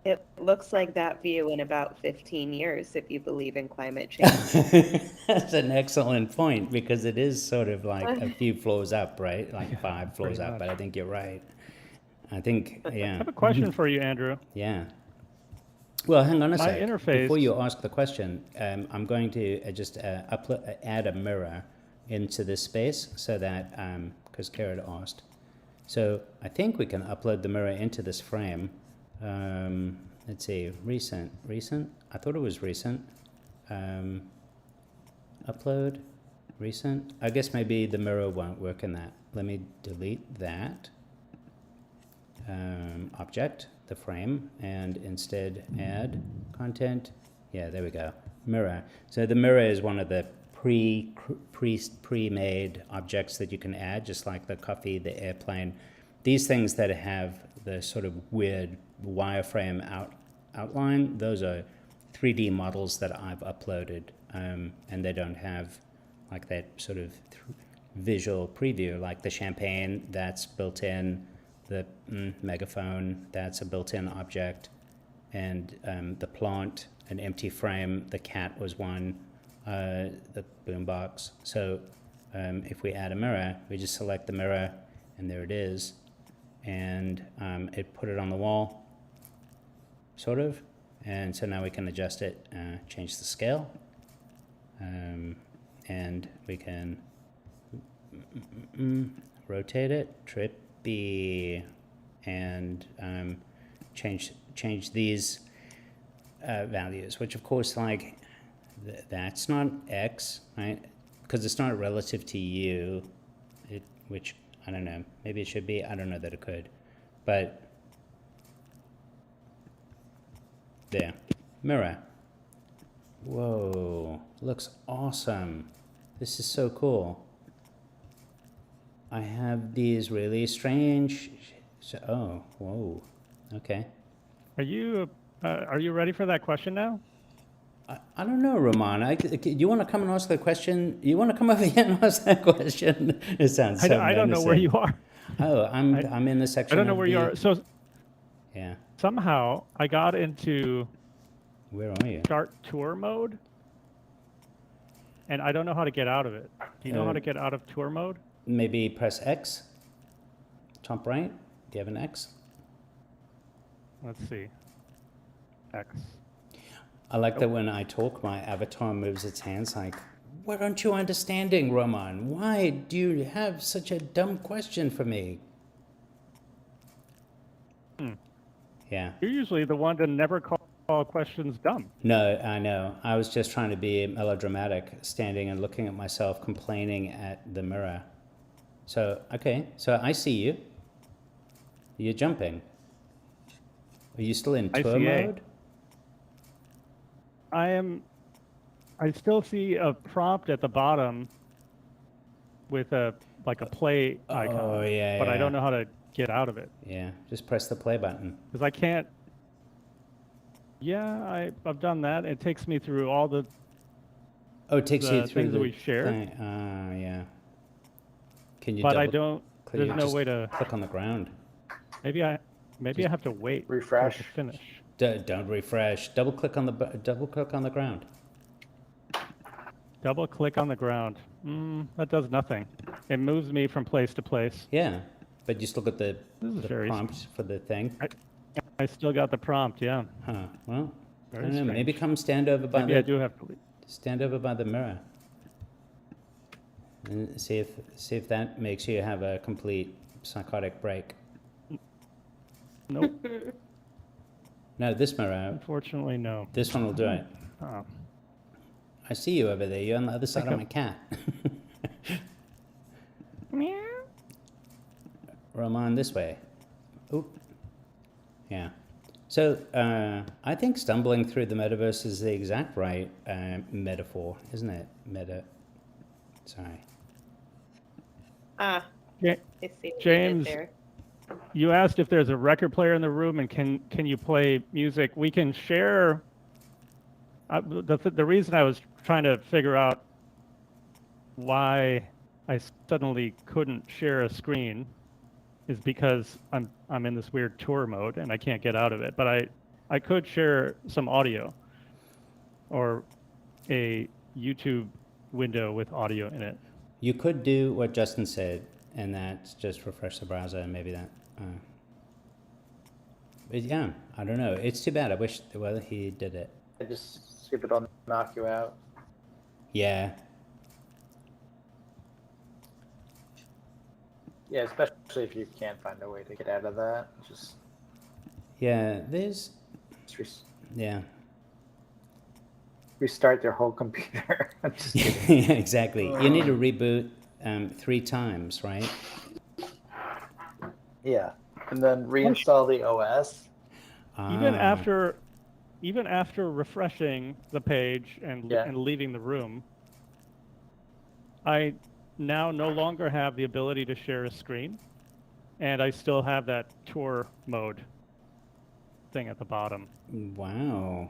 It looks like that view in about 15 years, if you believe in climate change. That's an excellent point, because it is sort of like a few floors up, right? Like 5 floors pretty up, much. but I think you're right. I think, yeah. I have a question for you, Andrew. Yeah. Well, hang on a My sec. interface- Before you ask the question, I'm going to just add a mirror into this space so that, because Kara asked. So I think we can upload the mirror into this frame. let's see, recent. I thought it was recent. Upload, recent. I guess maybe the mirror won't work in that. Let me delete that object, the frame, and instead add content. Yeah, there we go. Mirror. So the mirror is one of the pre-made objects that you can add, just like the coffee, the airplane. These things that have the sort of weird wireframe outline, those are 3D models that I've uploaded, and they don't have like that sort of visual preview, like the champagne, that's built in, the megaphone, that's a built-in object, and the plant, an empty frame, the cat was one, the boombox. So if we add a mirror, we just select the mirror, and there it is, and it put it on the wall, sort of, and so now we can adjust it, change the scale, and we can rotate it, trippy, and change these values, which of course, like, that's not X, right? Because it's not relative to you, which, I don't know, maybe it should be, I don't know that it could, but there, mirror. Whoa, looks awesome. This is so cool. I have these really strange, oh, whoa, okay. Are you ready for that question now? I don't know, Roman. You want to come and ask the question? You want to come over here and ask that question? It sounds so I don't know where you are. Oh, I'm in the section. I don't know where you are. So yeah. Somehow I got into Where are you? start tour mode, and I don't know how to get out of it. Do you know how to get out of tour mode? Maybe press X. Top right. Do you have an X? Let's see. X. I like that when I talk, my avatar moves its hands like, what aren't you understanding, Roman? Why do you have such a dumb question for me? Yeah. You're usually the one to never call questions dumb. No, I know. I was just trying to be melodramatic, standing and looking at myself, complaining at the mirror. So, okay, so I see you. You're jumping. Are you still in tour ICA. mode? I still see a prompt at the bottom with a play icon. Oh, yeah, But I yeah. don't know how to get out of it. Yeah, just press the play button. Because I can't. Yeah, I've done that. It takes me through all the Oh, it takes you the through things that the we shared. thing. Yeah. Can you But I double don't. click? There's You no just way to. click on the ground. Maybe I have to wait for it Refresh. to finish. Don't refresh. Double click on the ground. Double click on the ground. That does nothing. It moves me from place to place. Yeah, but you still got the This is very prompt for the thing. I still got the prompt. Yeah. Huh. Well, I Very don't know. strange. Maybe come stand over by Maybe I do have to leave. stand over by the mirror and see if that makes you have a complete psychotic break. Nope. No, this mirror. Unfortunately, no. This one will do it. Oh. I see you over there. You're on the other side of Okay. my cat. Meow. Roman, this way. Oop. Yeah. So I think stumbling through the metaverse is the exact right metaphor, isn't it? Sorry. Ah, Ja- I see what you did James. there. You asked if there's a record player in the room and can you play music? We can share. The reason I was trying to figure out why I suddenly couldn't share a screen is because I'm in this weird tour mode and I can't get out of it. But I could share some audio or a YouTube window with audio in it. You could do what Justin said, and that's just refresh the browser, and maybe that. But yeah, I don't know. It's too bad. I wish he did it. I just skip it on, knock you out. Yeah. Yeah, especially if you can't find a way to get out of that. Just Yeah, there's Yeah. restart their whole computer. I'm just kidding. Yeah, exactly. You need to reboot 3 times, right? Yeah, and then reinstall the OS. Even Ah, after refreshing the page and Yeah. and leaving the room, I now no longer have the ability to share a screen, and I still have that tour mode thing at the bottom. wow.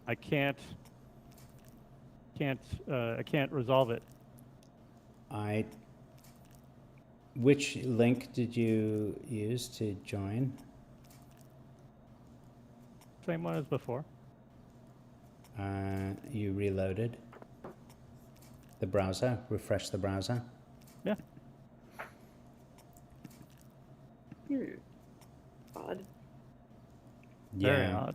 I can't resolve it. Which link did you use to join? Same one as before. You reloaded the browser, refresh the browser. Yeah. Odd. Very odd.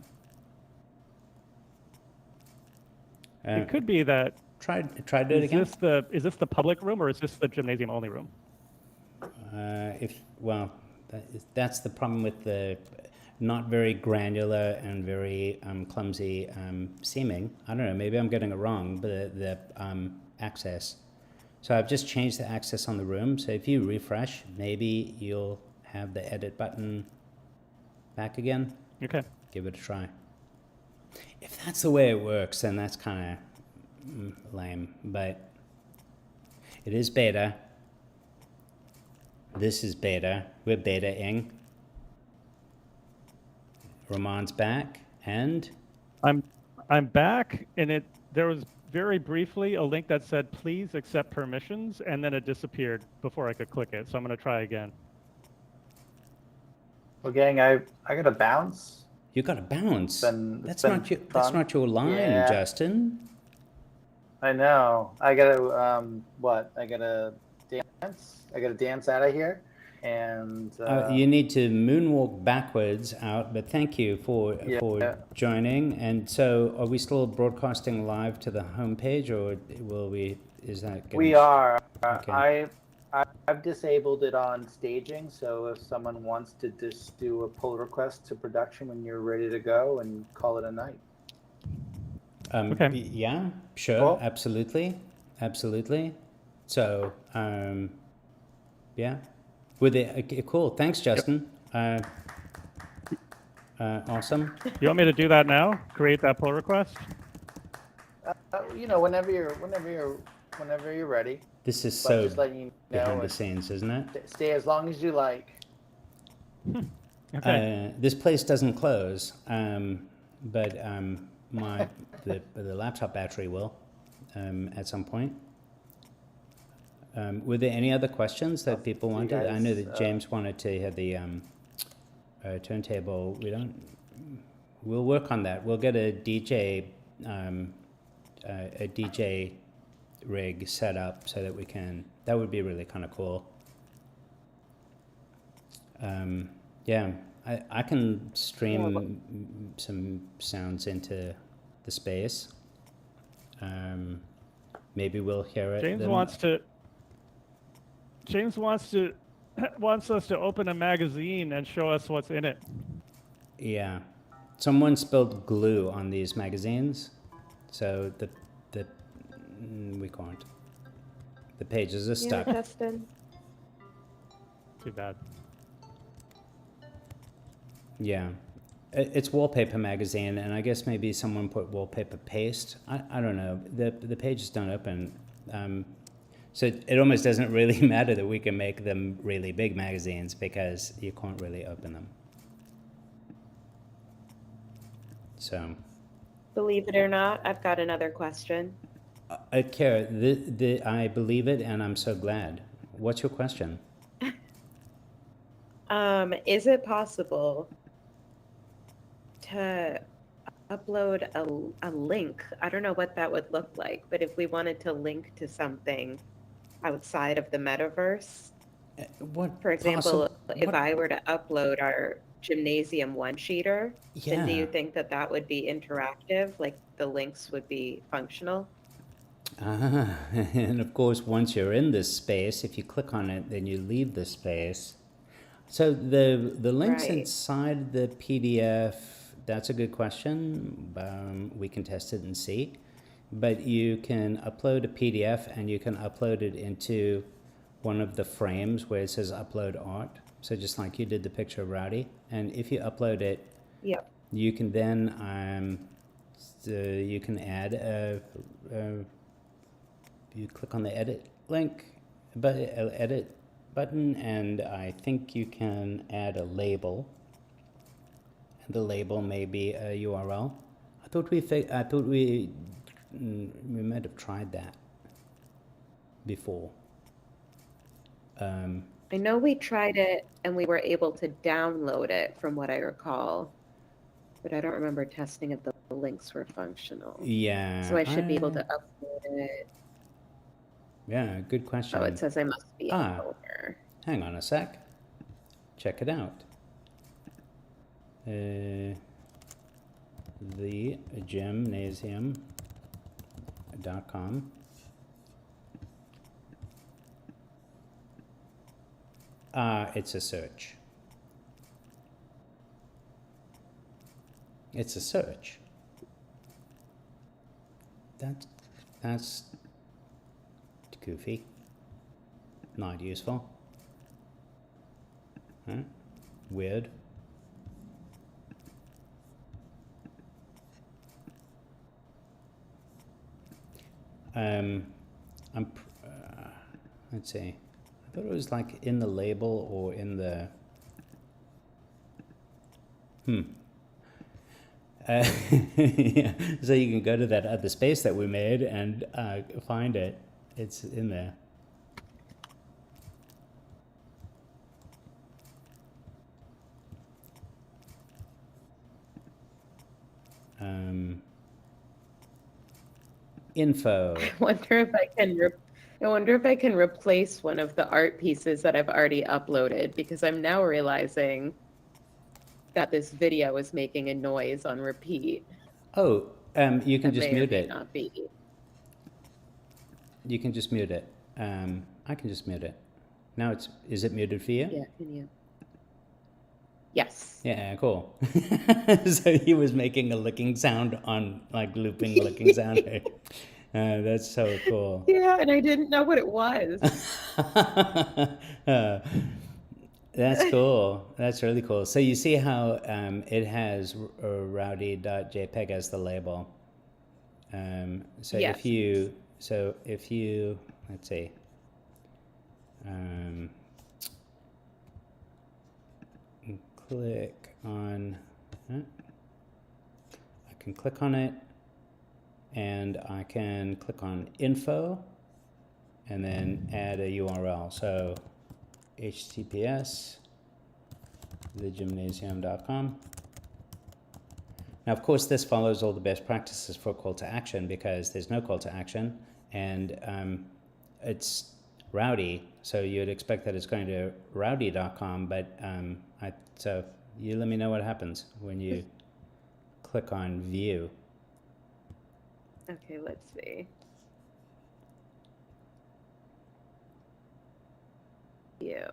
Uh, It could be that Tried it again. Is this the public room or is this the gymnasium only room? That's the problem with the not very granular and very clumsy seeming. I don't know. Maybe I'm getting it wrong, but the access. So I've just changed the access on the room. So if you refresh, maybe you'll have the edit button back again. Okay. Give it a try. If that's the way it works, then that's kind of lame. But it is beta. This is beta. We're beta-ing. Ramon's back, and I'm back, and there was very briefly a link that said please accept permissions, and then it disappeared before I could click it. So I'm going to try again. Well, gang, I got to bounce. you got to bounce. That's That's not your line, Yeah. Justin. I know. I gotta what? I gotta dance. I gotta dance out of here, and You need to moonwalk backwards out. But thank you for joining. And so, are we still broadcasting live to the homepage, or will we? Is that gonna we are. Okay. I've disabled it on staging, so if someone wants to just do a pull request to production when you're ready to go, and call it a night. Okay. Yeah, sure, Cool. absolutely. So, yeah, with it, okay, cool. Thanks, Justin. Awesome. You want me to do that now? Create that pull request? Whenever you're ready. This is But so just letting you know, behind the and scenes, isn't it? stay as long as you like. Okay. This place doesn't close, but the laptop battery will at some point. Were there any other questions that people you wanted? I know guys, that James wanted to have the turntable. We'll work on that. We'll get a DJ rig set up so that we can. That would be really kind of cool. Yeah, I can stream some sounds into the space. Maybe we'll hear it. James wants us to open a magazine and show us what's in it. Yeah, someone spilled glue on these magazines, so we can't. The pages are stuck. Yeah, Justin. Too bad. Yeah, it's wallpaper magazine, and I guess maybe someone put wallpaper paste. I don't know. The pages don't open, so it almost doesn't really matter that we can make them really big magazines because you can't really open them. So, Believe it or not, I've got another question. Kara, I believe it, and I'm so glad. What's your question? Is it possible to upload a link? I don't know what that would look like, but if we wanted to link to something outside of the metaverse, for example, if I were to upload our gymnasium one-sheeter, then do you think that would be interactive? Like the links would be functional? And of course, once you're in this space, if you click on it, then you leave the space. So the links Right. inside the PDF, that's a good question. We can test it and see. But you can upload a PDF and you can upload it into one of the frames where it says upload art. So just like you did the picture of Rowdy. And if you upload it, Yep. you can then you can add you click on the edit link, but edit button, and I think you can add a label. And the label may be a URL. I thought we might have tried that before. I know we tried it and we were able to download it from what I recall, but I don't remember testing if the links were functional. Yeah. So I should be able to upload it. Yeah, good question. Oh, it says I must be Ah. a owner. Hang on a sec. Check it out. The gymnasium.com. It's a search. It's a search. That's goofy. Not useful. Huh? Weird. Let's see. I thought it was like in the label or in the. Yeah. So you can go to that other space that we made and find it. It's in there. Info. I wonder if I can replace one of the art pieces that I've already uploaded, because I'm now realizing that this video is making a noise on repeat. Oh, you can That just may or mute may it. not be. You can just mute it. I can just mute it. Now is it muted for you? Yeah, can you? Yes. Yeah, cool. So he was making a licking sound on, like, looping licking sound. That's so cool. Yeah, and I didn't know what it was. That's cool. That's really cool. So you see how it has rowdy.jpg as the label. So Yes. if you let's see. Click on. I can click on it, and I can click on info, and then add a URL. So https thegymnasium.com. Now, of course, this follows all the best practices for call to action, because there's no call to action, and it's Rowdy, so you'd expect that it's going to rowdy.com, but so you let me know what happens when you click on view. Okay, let's see. You.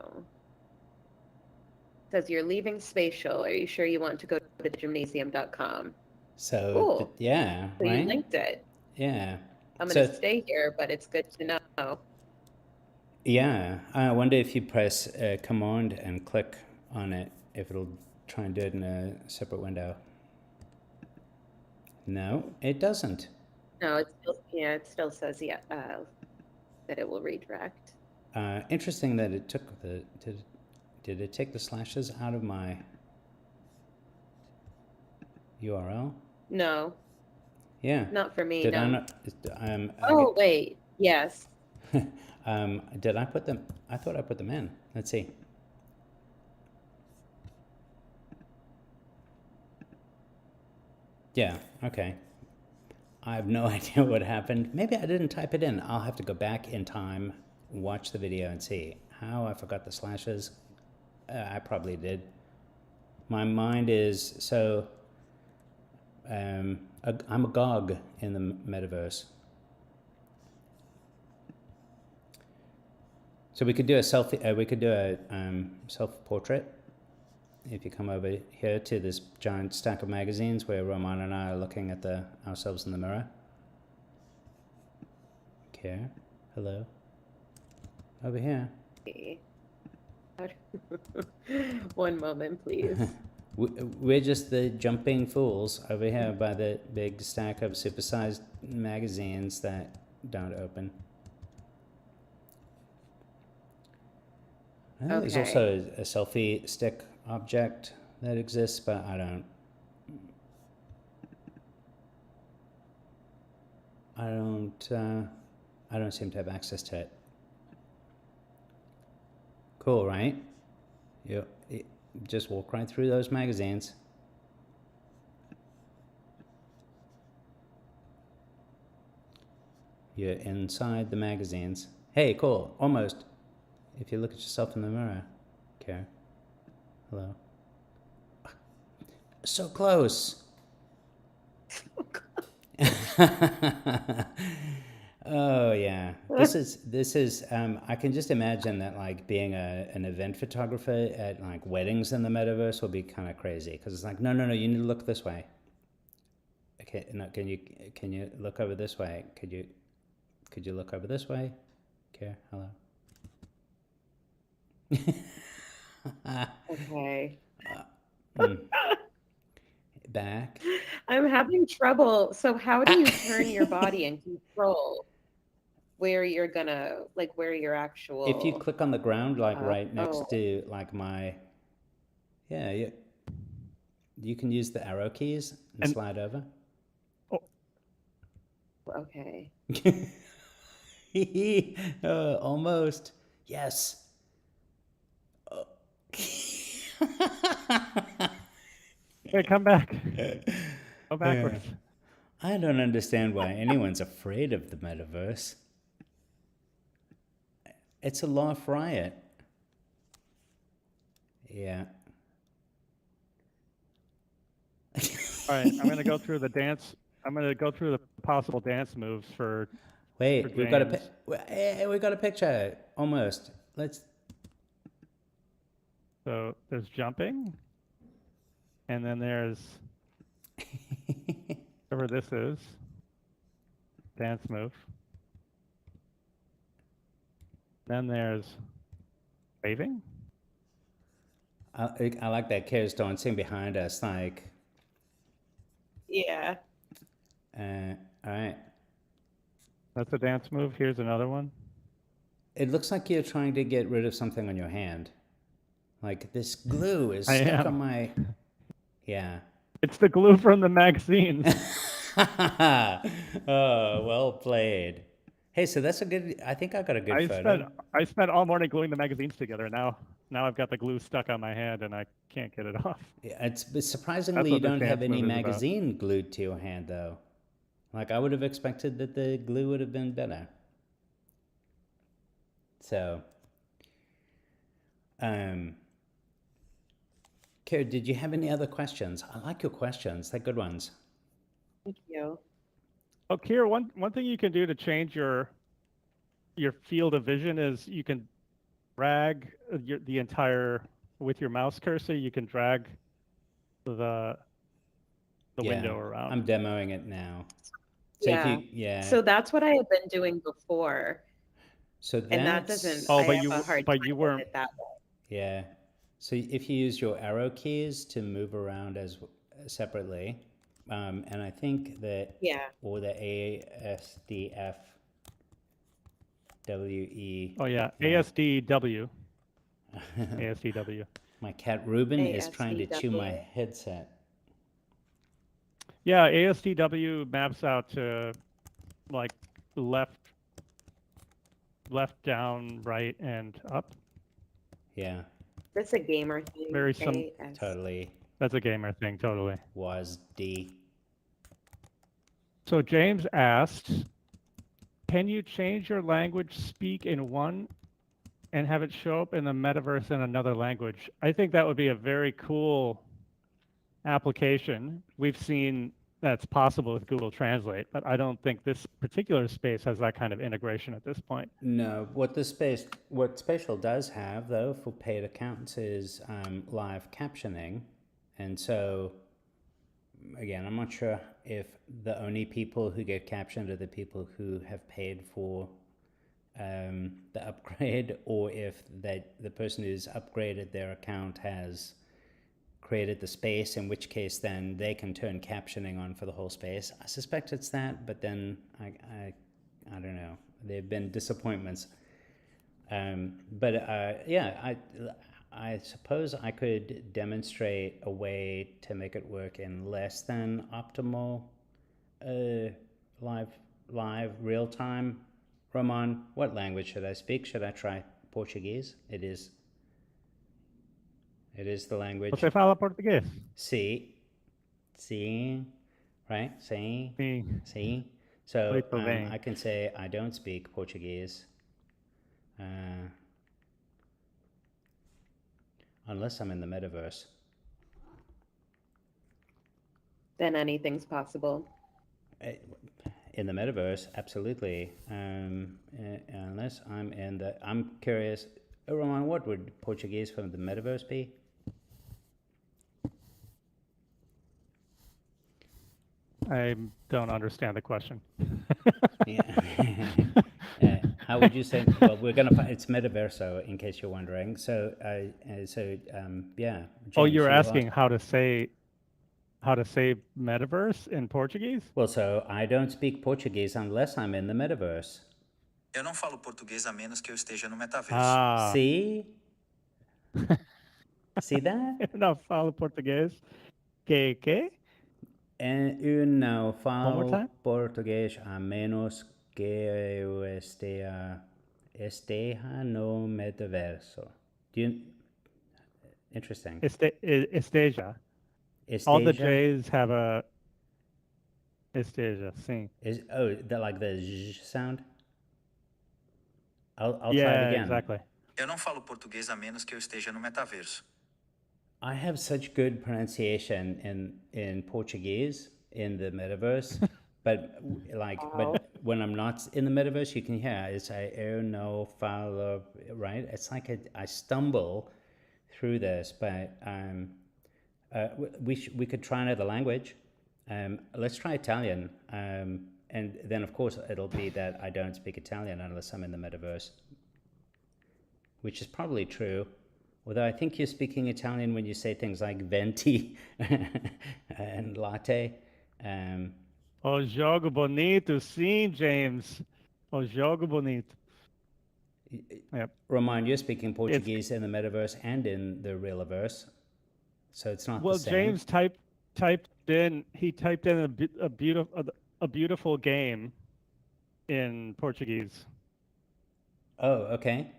Says you're leaving Spatial. Are you sure you want to go to thegymnasium.com? So Cool. yeah, So you right? linked it. Yeah. I'm going to So- stay here, but it's good to know. Yeah, I wonder if you press Command and click on it, if it'll try and do it in a separate window. No, it doesn't. No, it still says that it will redirect. Interesting that it took did it take the slashes out of my URL? No, Yeah. not for me. Did no. I not? Oh, wait. Yes. Did I put them? I thought I put them in. Let's see. Yeah, okay. I have no idea what happened. Maybe I didn't type it in. I'll have to go back in time, watch the video, and see how I forgot the slashes. I probably did. My mind is so. I'm agog in the metaverse. So we could do a selfie. We could do a self-portrait. If you come over here to this giant stack of magazines where Roman and I are looking at ourselves in the mirror. Okay. Hello. Over here. Okay. One moment, please. We're just the jumping fools over here by the big stack of supersized magazines that don't open. I think there's also a selfie stick object that exists, but I don't seem to have access to it. Cool, right? You just walk right through those magazines. You're inside the magazines. Hey, cool, almost. If you look at yourself in the mirror. Okay. Hello. So close. Oh yeah. This is I can just imagine that like being an event photographer at like weddings in the metaverse will be kind of crazy because it's like no, you need to look this way. Okay, no, can you look over this way? Could you look over this way? Okay, hello. Okay. Back. I'm having trouble. So how do you turn your body and control where you're gonna, like where your actual... If you click on the ground, like right next to like you can use the arrow keys and slide over. Okay. Almost. Yes. Hey, come back. Go backwards. I don't understand why anyone's afraid of the metaverse. It's a laugh riot. Yeah. All right, I'm gonna go through the dance. I'm gonna go through the possible dance moves for. Wait, we got a James. picture. Almost. Let's. So there's jumping, and then there's whatever this is, dance move. Then there's waving. I like that Kira's dancing behind us, like. Yeah. All right. That's a dance move. Here's another one. It looks like you're trying to get rid of something on your hand. Like this glue is I stuck am. on my. Yeah. It's the glue from the magazines. Oh, well played. Hey, so that's a good. I think I got a good photo. I spent all morning gluing the magazines together. Now I've got the glue stuck on my hand and I can't get it off. Yeah, it's surprisingly you what this don't have dance any move is about. magazine glued to your hand though. Like I would have expected that the glue would have been better. So, Kira, did you have any other questions? I like your questions. They're good ones. Thank you. Oh, Kira, one thing you can do to change your field of vision is you can drag the entire with your mouse cursor. You can drag the window around. I'm demoing it now. So Yeah. So that's what I had been doing before. So that's, and that doesn't. Oh, I but have you a hard but time you with weren't. it that way. Yeah. So if you use your arrow keys to move around as separately, and I think that or the ASDF WE. Oh yeah, ASDW. ASDW. My cat Ruben is trying to chew my headset. Yeah, ASDW maps out to like left, down, right, and up. Yeah. That's a gamer thing. Very totally. That's a gamer thing, totally. Was D. So James asked, can you change your language speak in one and have it show up in the metaverse in another language? I think that would be a very cool application. We've seen that's possible with Google Translate, but I don't think this particular space has that kind of integration at this point. No, what Spatial does have though for paid accounts is live captioning, and so again, I'm not sure if the only people who get captioned are the people who have paid for the upgrade, or if the person who's upgraded their account has created the space, in which case then they can turn captioning on for the whole space. I suspect it's that, but then I don't know. There have been disappointments. Yeah, I suppose I could demonstrate a way to make it work in less than optimal live real time. Roman, what language should I speak? Should I try Portuguese? It is the language. Você fala português? Sí, sí, right? Sí, Sim. sí. So Muito bem. I can say I don't speak Portuguese. Unless I'm in the metaverse. Then anything's possible. In the metaverse, absolutely. Unless I'm in the... I'm curious, Roman, what would Portuguese from the metaverse be? I don't understand the question. Yeah. How would you say? Well, we're gonna find it's metaverso, in case you're wondering. So, yeah. Oh, James, you're you asking asked- how to say metaverse in Portuguese? Well, so I don't speak Portuguese unless I'm in the metaverse. Eu não falo português a menos que eu esteja no metaverso. Ah, See? See that? eu não falo português. Que? Eu não One more falo time? português a menos que eu esteja no metaverso. Interesting. Esteja. All the Esteja J's have a esteja, sim. is like the j sound. I'll try it Yeah, again. exactly. Eu não falo português a menos que eu esteja no metaverso. I have such good pronunciation in Portuguese in the metaverse, but but when I'm not in the metaverse, you can hear it's eu não falo, right? It's like I stumble through this, but we could try another language. Let's try Italian, and then of course it'll be that I don't speak Italian unless I'm in the metaverse, which is probably true. Although I think you're speaking Italian when you say things like venti and latte. O jogo bonito, sim, James. O jogo bonito. Yep. Roman, you're speaking Portuguese in the metaverse and in the real-verse, so it's not Well, the same. James typed in a beautiful game in Portuguese. Oh, okay.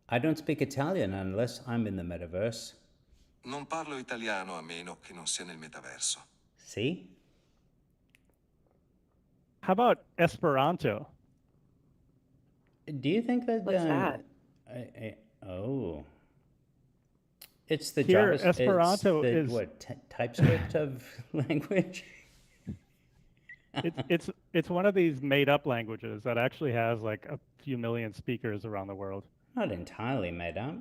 I don't speak Italian unless I'm in the metaverse. Non parlo italiano a meno che non sia nel metaverso. See? How about Esperanto? Do you think that... What's that? Oh. It's the Here, JavaScript. Esperanto it's the, is- TypeScript of language? It's one of these made up languages that actually has like a few million speakers around the world. Not entirely made up.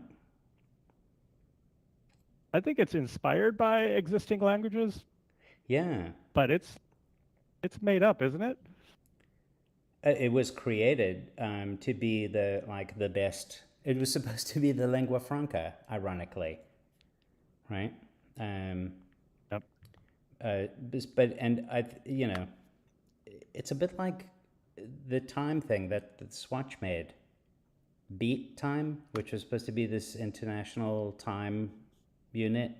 I think it's inspired by existing languages, Yeah. but it's made up, isn't it? It was created to be the best. It was supposed to be the lingua franca, ironically, right? Yep. It's a bit like the time thing that Swatch made. Beat time, which was supposed to be this international time unit.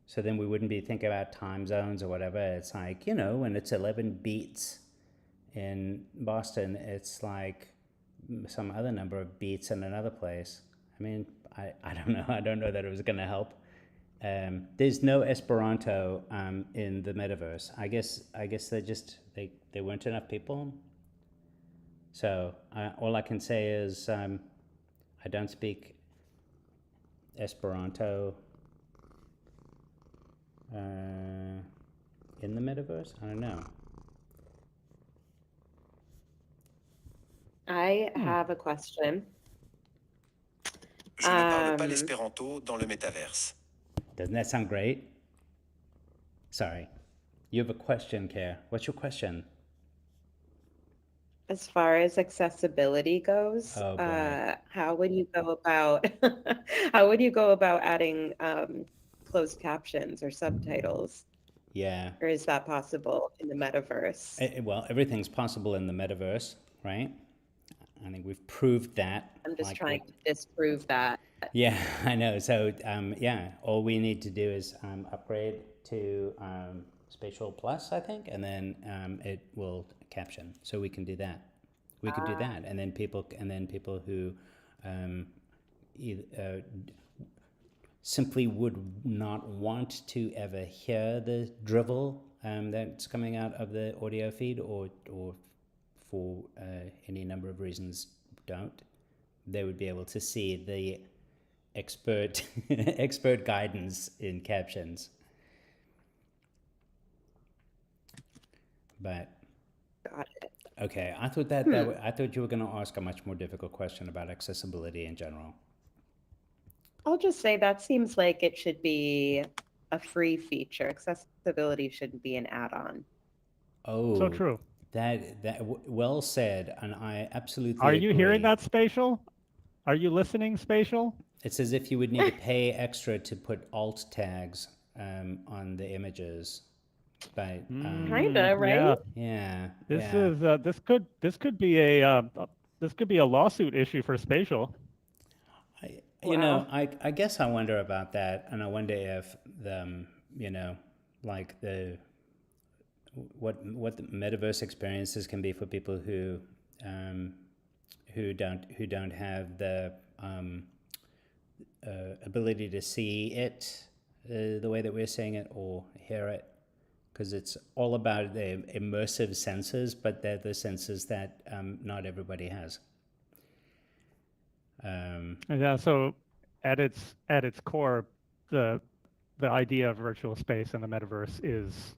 So then we wouldn't be thinking about time zones or whatever. It's like, when it's 11 beats in Boston, it's like some other number of beats in another place. I mean, I don't know. I don't know that it was going to help. There's no Esperanto in the metaverse. I guess there weren't enough people. So all I can say is I don't speak Esperanto. in the metaverse? I don't know. I have a question. Je ne parle pas Um, l'espéranto dans le métaverse. Doesn't that sound great? Sorry. You have a question, Care. What's your question? As far as accessibility goes, Oh, boy. how would you go about how would you go about adding closed captions or subtitles? Yeah. Or is that possible in the metaverse? Well, everything's possible in the metaverse, right? I think we've proved that. I'm just like, trying with- to disprove that. Yeah, I know. So, yeah, all we need to do is upgrade to Spatial Plus, I think, and then it will caption. So we can do that. We could do that, and then people who simply would not want to ever hear the drivel that's coming out of the audio feed, or for any number of reasons don't, they would be able to see the expert expert guidance in captions. But Got it. okay, I thought I thought you were going to ask a much more difficult question about accessibility in general. I'll just say that seems like it should be a free feature. Accessibility shouldn't be an add-on. Oh, So true. Well said, and I absolutely Are you hearing agree. that, Spatial? Are you listening, Spatial? It's as if you would need to pay extra to put alt tags on the images, but Kinda, right? Yeah. yeah, This yeah. is this could be a lawsuit issue for Spatial. You know, Wow. I guess I wonder about that, and I wonder if the you know, like the what the metaverse experiences can be for people who don't have the ability to see it the way that we're seeing it or hear it, because it's all about the immersive senses, but they're the senses that not everybody has. Yeah. So at its core, the idea of virtual space and the metaverse is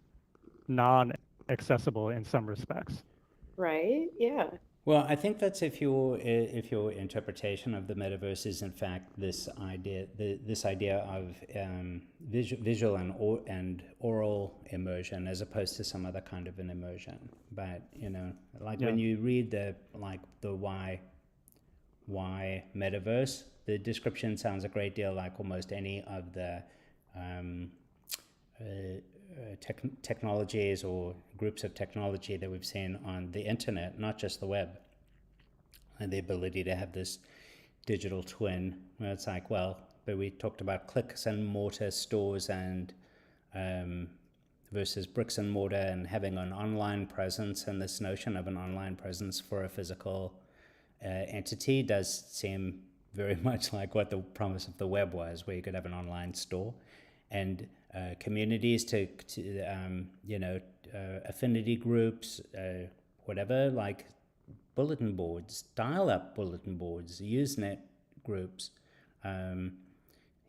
non-accessible in some respects. Right? Yeah. Well, I think that's if your interpretation of the metaverse is in fact this idea of visual and oral immersion as opposed to some other kind of an immersion. But you know, like when you read the why metaverse, the description sounds a great deal like almost any of the technologies or groups of technology that we've seen on the internet, not just the web. And the ability to have this digital twin where it's like, well, but we talked about clicks and mortar stores and versus bricks and mortar, and having an online presence, and this notion of an online presence for a physical entity does seem very much like what the promise of the web was, where you could have an online store and communities to affinity groups, whatever, like bulletin boards, dial-up bulletin boards, Usenet groups,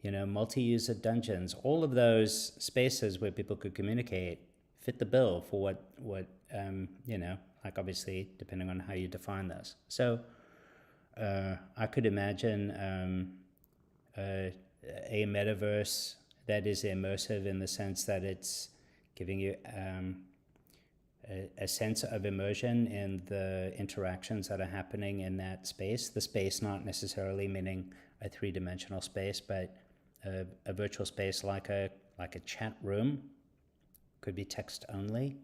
multi-user dungeons, all of those spaces where people could communicate fit the bill for what like obviously depending on how you define this. So I could imagine a metaverse that is immersive in the sense that it's giving you a sense of immersion in the interactions that are happening in that space. The space not necessarily meaning a three-dimensional space, but a virtual space like a chat room. Could be text only.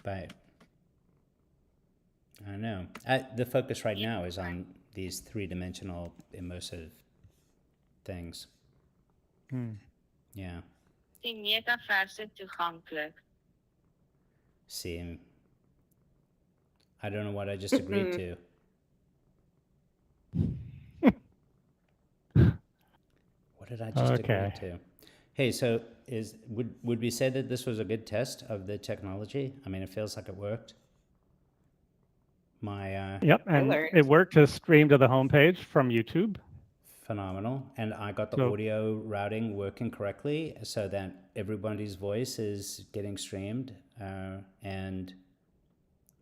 But I don't know. The focus right now is on these three-dimensional immersive things. Yeah. In metaverse toegankelijk. See, I don't know what I just agreed to. What did I just agree to? Hey, so would we say that this was a good test of the technology? I mean, it feels like it worked. Yep, and it worked to stream to the homepage from YouTube. phenomenal. And I got the So- audio routing working correctly so that everybody's voice is getting streamed. And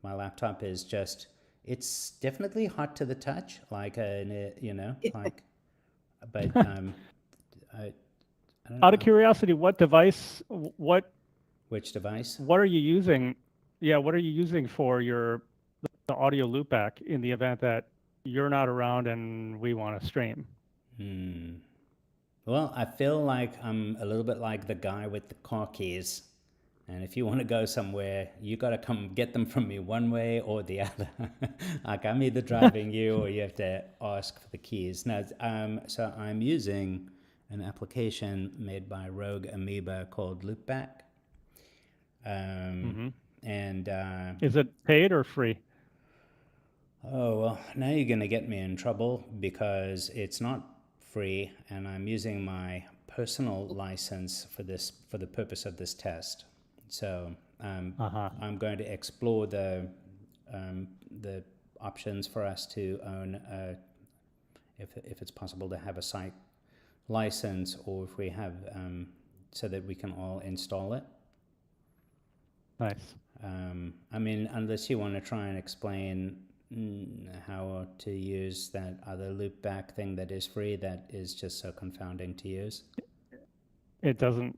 my laptop is just, it's definitely hot to the touch, like, you know, like, but I don't Out of know. curiosity, what device, Which device? what are you using? Yeah, what are you using for the audio loopback in the event that you're not around and we want to stream? Well, I feel like I'm a little bit like the guy with the car keys. And if you want to go somewhere, you got to come get them from me one way or the other. Like I'm either driving you or you have to ask for the keys. No, so I'm using an application made by Rogue Amoeba called Loopback. And Is it paid or free? oh, well, now you're going to get me in trouble because it's not free and I'm using my personal license for this, for the purpose of this test. So I'm going to explore the options for us to own, if it's possible to have a site license, or if we have, so that we can all install it. Nice. I mean, unless you want to try and explain how to use that other loopback thing that is free, that is just so confounding to use. It doesn't.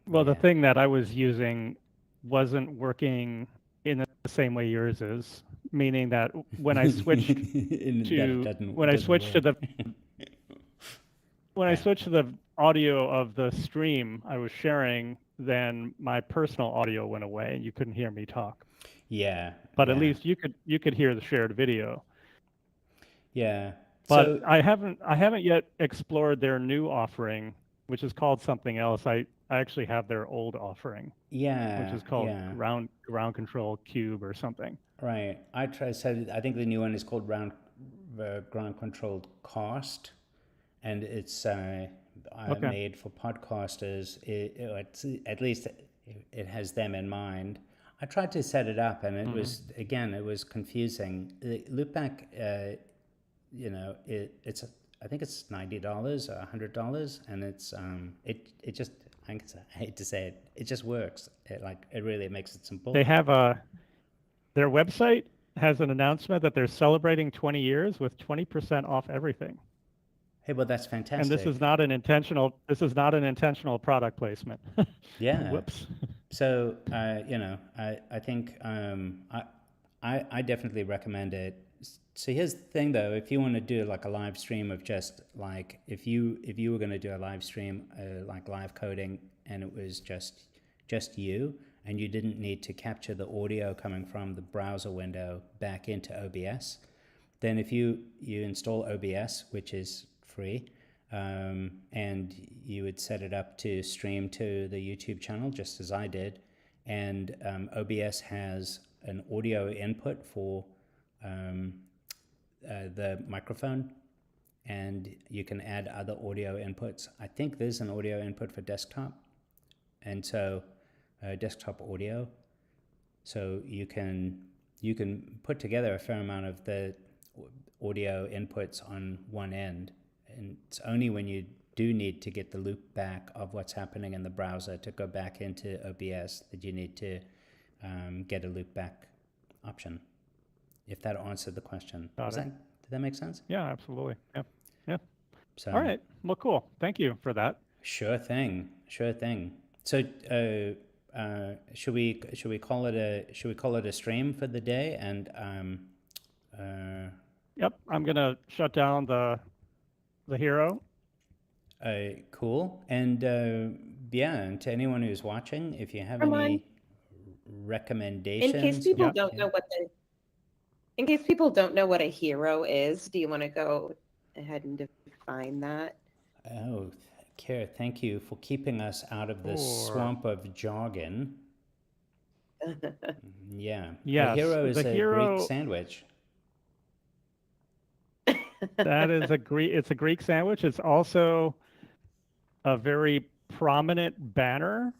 Well, the Yeah. thing that I was using wasn't working in the same way yours is, meaning that when I switched when I switched to the audio of the stream I was sharing, then my personal audio went away and you couldn't hear me talk. Yeah. But at yeah. least you could hear the shared video. Yeah. But So I haven't yet explored their new offering, which is called something else. I actually have their old offering, yeah, which is called yeah, ground control cube or something. right. So I think the new one is called ground controlled cast, and it's Okay. made for podcasters. It's, at least it has them in mind. I tried to set it up, and it was, again, it was confusing. The Loopback, you know, it's I think it's $90 or $100, and it's it just, I hate to say it, it just works. It really makes it simple. They have their website has an announcement that they're celebrating 20 years with 20% off everything. Hey, well, that's fantastic. And this is not an intentional product placement. Yeah. Whoops. So, you know, I think I definitely recommend it. So here's the thing, though. If you want to do like a live stream of just like, if you were going to do a live stream, like live coding, and it was just you, and you didn't need to capture the audio coming from the browser window back into OBS, then if you install OBS, which is free, and you would set it up to stream to the YouTube channel, just as I did, and OBS has an audio input for the microphone, and you can add other audio inputs. I think there's an audio input for desktop, and so desktop audio. So you can put together a fair amount of the audio inputs on one end, and it's only when you do need to get the loop back of what's happening in the browser to go back into OBS that you need to get a loop back option. If that answered the question. Did that make sense? Yeah, absolutely. Yeah. Yeah. So, All right. Well, cool. Thank you for that. Sure thing. Sure thing. So should we call it a stream for the day? And Yep. I'm gonna shut down the hero. cool. And yeah, and to anyone who's watching, if you have Come any In recommendations, case people Yeah. don't know in case people don't know what a hero is, do you want to go ahead and define that? oh, Kara, thank you for keeping us out of the swamp of jargon. Yeah. Yes, A hero is the a hero- Greek sandwich. That is it's a Greek sandwich. It's also a very prominent banner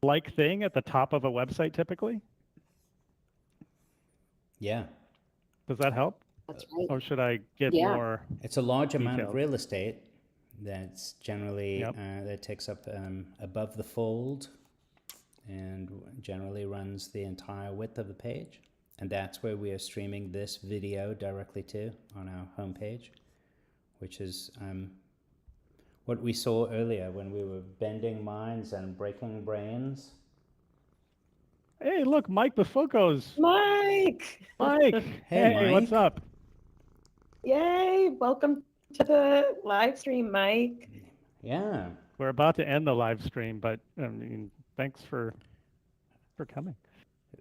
like thing at the top of a website typically. Yeah. Does that help? That's right. Or should I get Yeah. more? It's a large amount of Detailed. real estate that's generally Yep. that takes up above the fold and generally runs the entire width of the page. And that's where we are streaming this video directly to on our homepage, which is what we saw earlier when we were bending minds and breaking brains. Hey, look, Mike Bafoco's. Mike! Mike, hey, what's Mike. up? Yay! Welcome to the live stream, Mike. Yeah. We're about to end the live stream, but I mean, thanks for coming.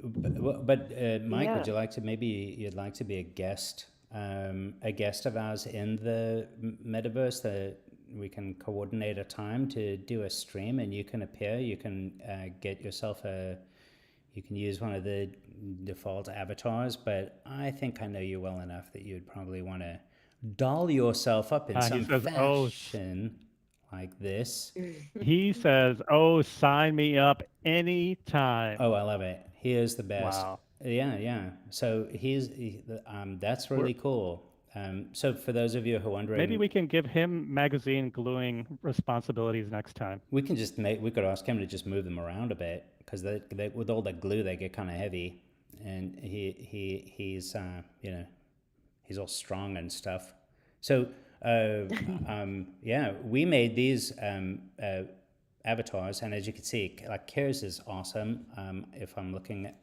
But Mike, would Yeah. you like to you'd like to be a guest of ours in the metaverse? That we can coordinate a time to do a stream, and you can appear. You can get yourself you can use one of the default avatars, but I think I know you well enough that you'd probably want to doll yourself up in He some says, "Oh, fashion like this. He says, "Oh, sign me up anytime." Oh, I love it. He is the best. Wow. Yeah. So that's really cool. So for those of you who are wondering, Maybe we can give him magazine gluing responsibilities next time. we could ask him to just move them around a bit, because they with all that glue they get kind of heavy, and he's he's all strong and stuff. So yeah, we made these avatars, and as you can see, like Kira's is awesome. If I'm looking at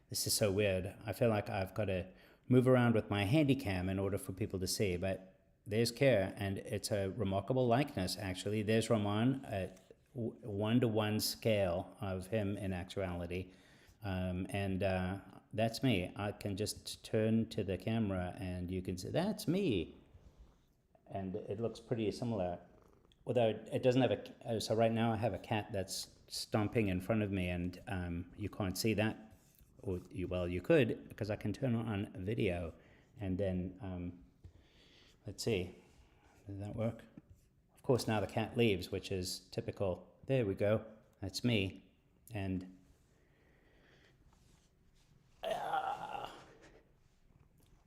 this is so weird. I feel like I've got to move around with my handy cam in order for people to see, but there's Kira, and it's a remarkable likeness, actually. There's Roman at 1-to-1 scale of him in actuality, and that's me. I can just turn to the camera and you can see that's me, and it looks pretty similar, although it doesn't have so right now I have a cat that's stomping in front of me, and you can't see that, or you could, because I can turn on video, and then let's see, does that work? Of course, now the cat leaves, which is typical. There we go, that's me. And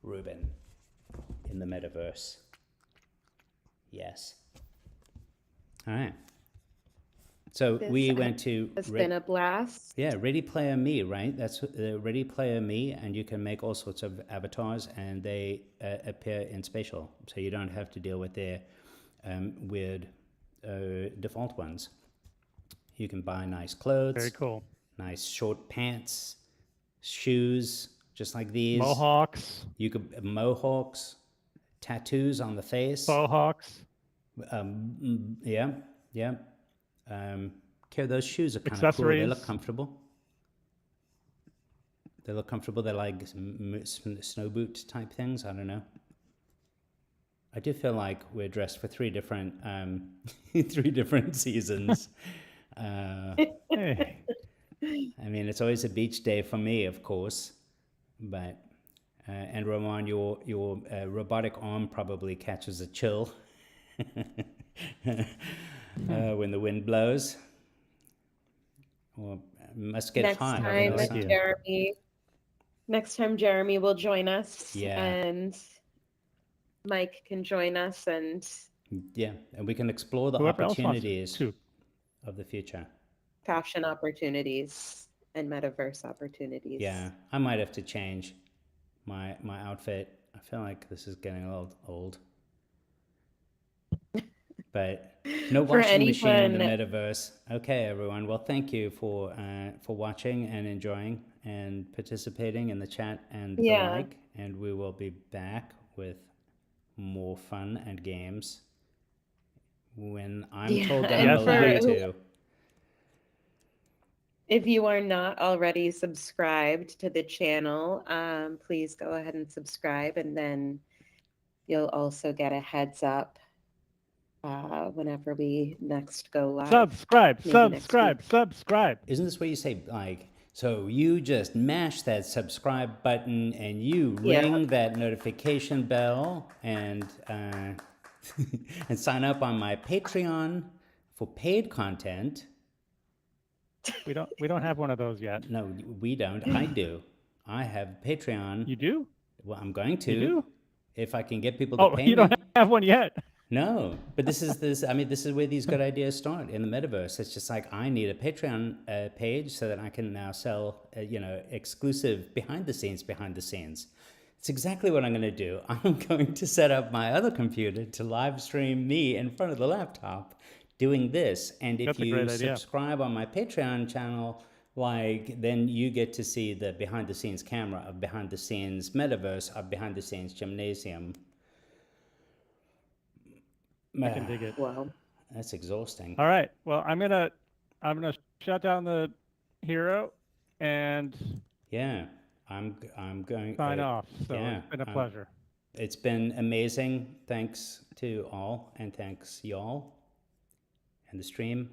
Ruben in the metaverse. Yes. All right. So we went to It's been a blast. yeah, Ready Player Me, right? That's Ready Player Me, and you can make all sorts of avatars, and they appear in Spatial, so you don't have to deal with their weird default ones. You can buy nice clothes, Very cool. nice short pants, shoes, just like these. Mohawks. You could mohawks, tattoos on the face. Bohawks. Yeah. Kira, those shoes are kind of cool. They look Accessories. comfortable. They're like snow boot type things. I don't know. I do feel like we're dressed for three different seasons. Hey. I mean, it's always a beach day for me, of course, but and Roman, your robotic arm probably catches a chill when the wind blows, or must get Next hot. time, you know, Next time Jeremy will join us, Yeah. and Mike can join us, and yeah, and we can explore the Whoever else wants opportunities to. of the future. fashion opportunities and metaverse opportunities. Yeah, I might have to change my outfit. I feel like this is getting a little old. But no For washing machine in the anyone- metaverse. Okay, everyone. Well, thank you for watching and enjoying and participating in the chat and the Yeah. like. And we will be back with more fun and games when I'm Yeah, told that and I'm allowed for- to. If you are not already subscribed to the channel, please go ahead and subscribe, and then you'll also get a heads up whenever we next go live. Subscribe. Maybe next week. Subscribe. Isn't this where you say, like, so you just mash that subscribe button and you Yeah. ring that notification bell and and sign up on my Patreon for paid content. We don't have one of those yet. No, we don't. I do. I have Patreon. You do? Well, I'm going to. You do? If I can get people to Oh, pay you me. don't have one yet. No, but this is I mean, this is where these good ideas start in the metaverse. It's just like I need a Patreon page so that I can now sell, exclusive behind the scenes. It's exactly what I'm going to do. I'm going to set up my other computer to live stream me in front of the laptop doing this. And if That's a you great idea. subscribe on my Patreon channel, then you get to see the behind the scenes camera of behind the scenes metaverse of behind the scenes gymnasium. I can dig it. Wow. That's exhausting. All right. Well, I'm gonna shut down the hero and Yeah, I'm going sign off. So yeah, it's been a pleasure. It's been amazing. Thanks to all, and thanks y'all. And the stream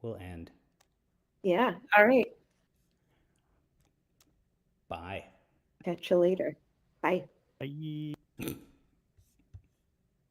will end. Yeah. All right. Bye. Catch you later. Bye. Bye.